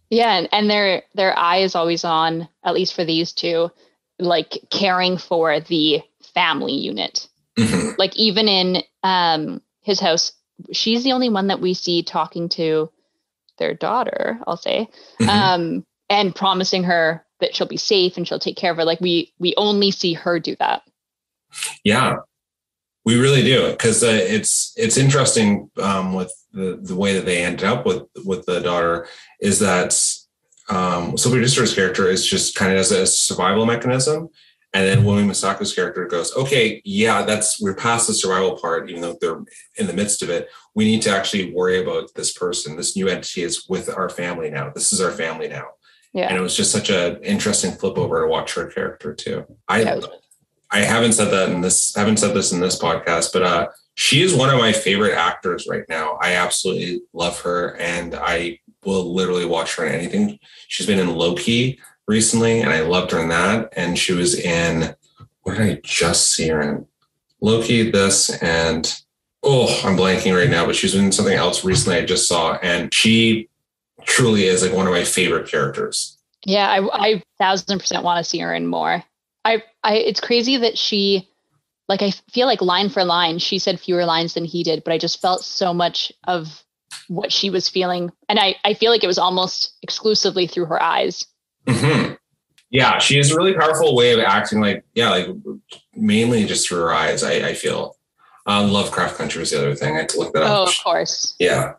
Yeah, and their eye is always on, at least for these two, like caring for the family unit. Mm-hmm. Like even in His House, she's the only one that we see talking to their daughter, I'll say, mm-hmm. And promising her that she'll be safe and she'll take care of her. Like we only see her do that. Yeah, we really do. Because it's interesting with the way that they ended up with the daughter is that Sophie Disser's character is just kind of as a survival mechanism. And then Wunmi Musaku's character goes, okay, yeah, we're past the survival part, even though they're in the midst of it. We need to actually worry about this person. This new entity is with our family now. This is our family now. Yeah. And it was just such an interesting flip over to watch her character too. I haven't said this in this podcast, but she is one of my favorite actors right now. I absolutely love her, and I will literally watch her in anything. She's been in Loki recently, and I loved her in that. And she was in, what did I just see her in? Loki, this, and I'm blanking right now, but she's in something else recently I just saw, and she truly is like one of my favorite characters. Yeah, I 1,000% want to see her in more. It's crazy that she, like, I feel like line for line, she said fewer lines than he did, but I just felt so much of what she was feeling. And I feel like it was almost exclusively through her eyes. Mm-hmm. Yeah, she has a really powerful way of acting, like mainly just through her eyes, I feel. Lovecraft Country was the other thing. I had to look that up. Oh, of course. Yeah.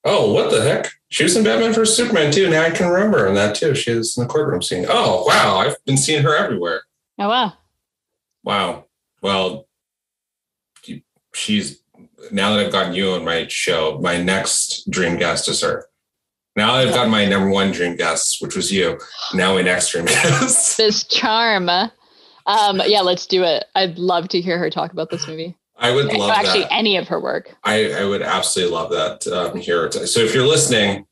Oh, what the heck? She was in Batman vs. Superman too. Now I can remember her in that too. She was in the courtroom scene. Oh, wow. I've been seeing her everywhere. Oh, wow. Wow. Well, she's, now that I've gotten you on my show, my next dream guest is her. Now that I've got my number one dream guest, which was you. Now my next dream guest. This charm. Yeah, let's do it. I'd love to hear her talk about this movie. I would love that. Actually, any of her work. I would absolutely love that here. So if you're listening,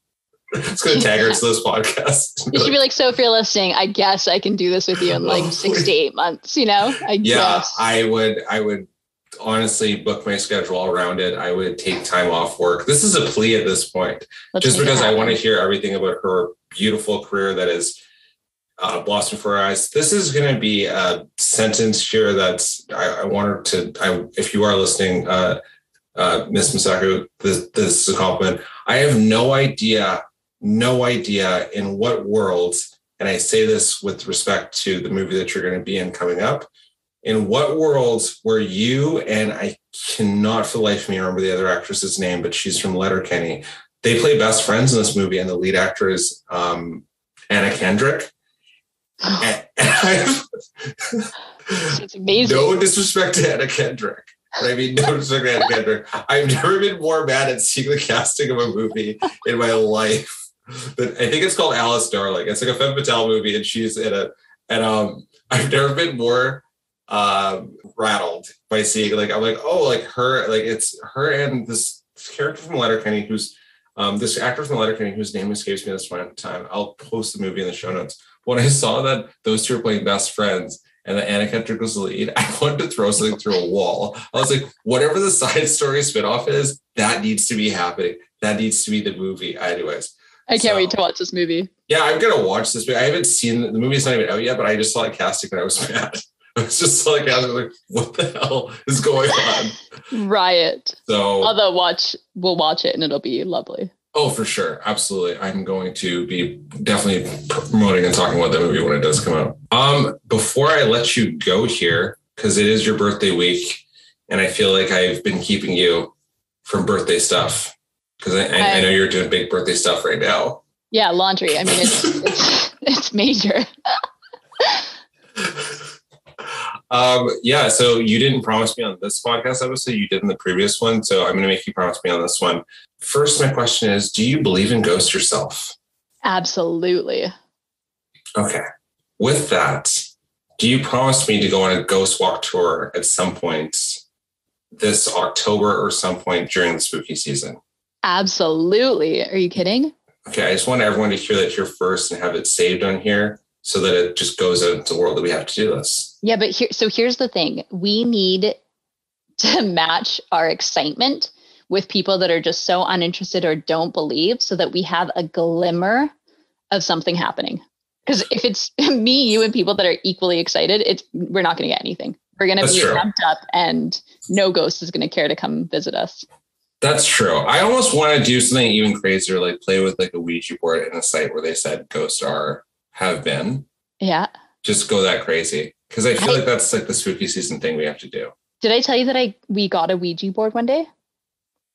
it's going to tag her to this podcast. You should be like, so if you're listening, I guess I can do this with you in like 6 to 8 months, you know? I guess. I would honestly book my schedule around it. I would take time off work. This is a plea at this point, just because I want to hear everything about her beautiful career that is blossomed for our eyes. This is going to be a sentence here that's, I want her to, if you are listening, Miss Musaku, this is a compliment. I have no idea in what world, and I say this with respect to the movie that you're going to be in coming up, in what world were you, and I cannot for the life of me remember the other actress's name, but she's from Letterkenny. They play best friends in this movie, and the lead actor is Anna Kendrick. It's amazing. No disrespect to Anna Kendrick. I mean, no disrespect to Anna Kendrick. I've never been more mad at seeing the casting of a movie in my life. But I think it's called Alice Darling. It's like a femme fatale movie, and she's in it. And I've never been more rattled by seeing, like, I'm like, oh, like her, like it's her and this character from Letterkenny who's this actor from Letterkenny whose name escapes me at this point in time. I'll post the movie in the show notes. When I saw that those two were playing best friends and that Anna Kendrick was the lead, I wanted to throw something through a wall. I was like, whatever the side story spinoff is, that needs to be happening. That needs to be the movie. Anyways. I can't wait to watch this movie. Yeah, I'm going to watch this movie. I haven't seen the movie's not even out yet, but I just saw the casting and I was mad. I was just like, what the hell is going on? Riot. So, although we'll watch it and it'll be lovely. Oh, for sure. Absolutely. I'm going to be definitely promoting and talking about that movie when it does come out. Before I let you go here, because it is your birthday week, and I feel like I've been keeping you from birthday stuff, because I know you're doing big birthday stuff right now. Yeah, laundry. I mean, it's major. Yeah, so you didn't promise me on this podcast episode, you did in the previous one, so I'm going to make you promise me on this one. First, my question is, do you believe in ghosts yourself? Absolutely. Okay. With that, do you promise me to go on a ghost walk tour at some point this October or some point during the spooky season? Absolutely. Are you kidding? Okay, I just want everyone to hear that here first and have it saved on here, so that it just goes out into the world that we have to do this. Yeah, but here's the thing. We need to match our excitement with people that are just so uninterested or don't believe, so that we have a glimmer of something happening. Because if it's me, you, and people that are equally excited, we're not going to get anything. We're going to be ramped up, and no ghost is going to care to come visit us. That's true. I almost want to do something even crazier, like play with like a Ouija board in a site where they said ghosts have been. Yeah. Just go that crazy. Because I feel like that's like the spooky season thing we have to do. Did I tell you that we got a Ouija board one day?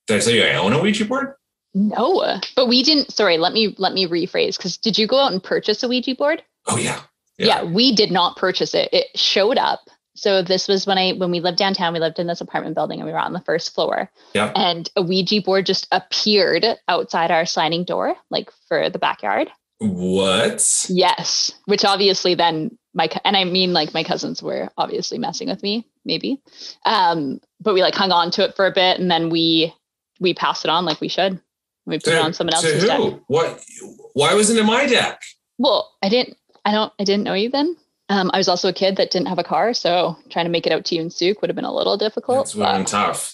Did I tell you I own a Ouija board? No, but we didn't. Sorry, let me rephrase. Because did you go out and purchase a Ouija board? Oh, yeah. Yeah, we did not purchase it. It showed up. So this was when we lived downtown. We lived in this apartment building, and we were on the first floor. Yeah. And a Ouija board just appeared outside our sliding door, like for the backyard. What? Yes. Which obviously then my cousins were obviously messing with me, maybe. But we like hung on to it for a bit, and then we passed it on like we should. We put it on someone else's deck. What? Why wasn't it my deck? Well, I didn't know you then. I was also a kid that didn't have a car, so trying to make it out to you and Sook would have been a little difficult. That would have been tough.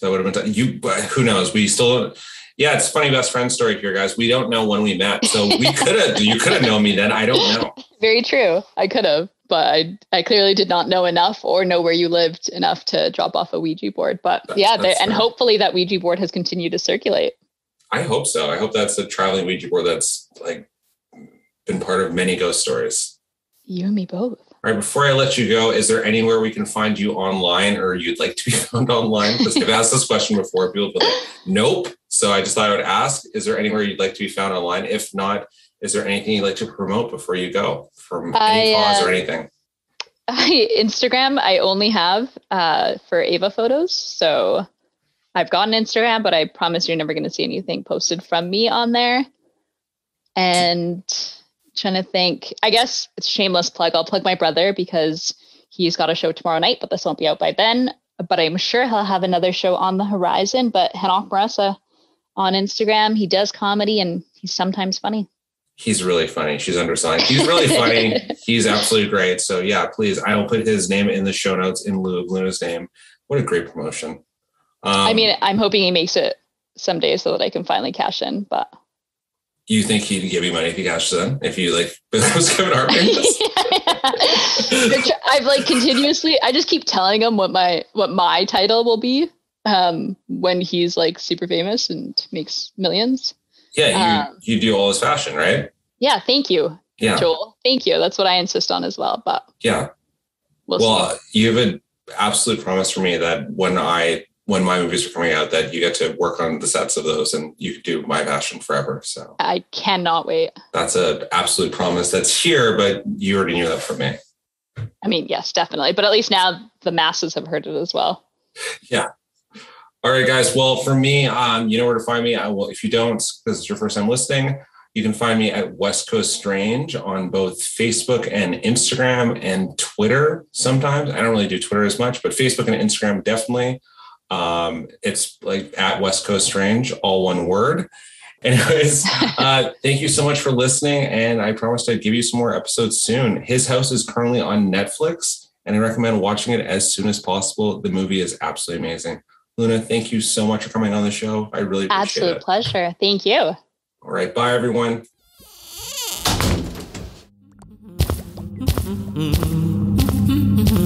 But who knows? We still, Yeah, it's a funny best friend story here, guys. We don't know when we met. So you could have known me then. I don't know. Very true. I could have, but I clearly did not know enough or know where you lived enough to drop off a Ouija board. But and hopefully that Ouija board has continued to circulate. I hope so. I hope that's a traveling Ouija board that's like been part of many ghost stories. You and me both. All right, before I let you go, is there anywhere we can find you online or you'd like to be found online? Because I've asked this question before. People have been like, nope. So I just thought I would ask, is there anywhere you'd like to be found online? If not, is there anything you'd like to promote before you go from any cause or anything? Instagram, I only have for Ava photos. So I've got an Instagram, but I promise you're never going to see anything posted from me on there. And trying to think, I guess it's a shameless plug. I'll plug my brother because he's got a show tomorrow night, but this won't be out by then. But I'm sure he'll have another show on the horizon. But Wunmi Musaku on Instagram, he does comedy and he's sometimes funny. He's really funny. She's undersigned. He's really funny. He's absolutely great. So yeah, please, I will put his name in the show notes in lieu of Luna's name. What a great promotion. I mean, I'm hoping he makes it someday so that I can finally cash in, but. You think he'd give you money if he cashes in? If you like, was Kevin Hart? I've like continuously, I just keep telling him what my title will be when he's like super famous and makes millions. Yeah, you do all his fashion, right? Yeah, thank you. Yeah, Joel, thank you. That's what I insist on as well. But yeah, well, you have an absolute promise for me that when my movies are coming out, that you get to work on the sets of those and you could do my fashion forever. So I cannot wait. That's an absolute promise that's here, but you already knew that from me. I mean, yes, definitely. But at least now the masses have heard it as well. Yeah. All right, guys. Well, for me, you know where to find me. I will, if you don't, because it's your first time listening, you can find me at West Coast Strange on both Facebook and Instagram and Twitter. Sometimes I don't really do Twitter as much, but Facebook and Instagram, definitely. It's like at West Coast Strange, all one word. Anyways, thank you so much for listening. And I promised I'd give you some more episodes soon. His House is currently on Netflix and I recommend watching it as soon as possible. The movie is absolutely amazing. Luna, thank you so much for coming on the show. I really appreciate it. Absolute pleasure. Thank you. All right. Bye, everyone. Mm-hmm.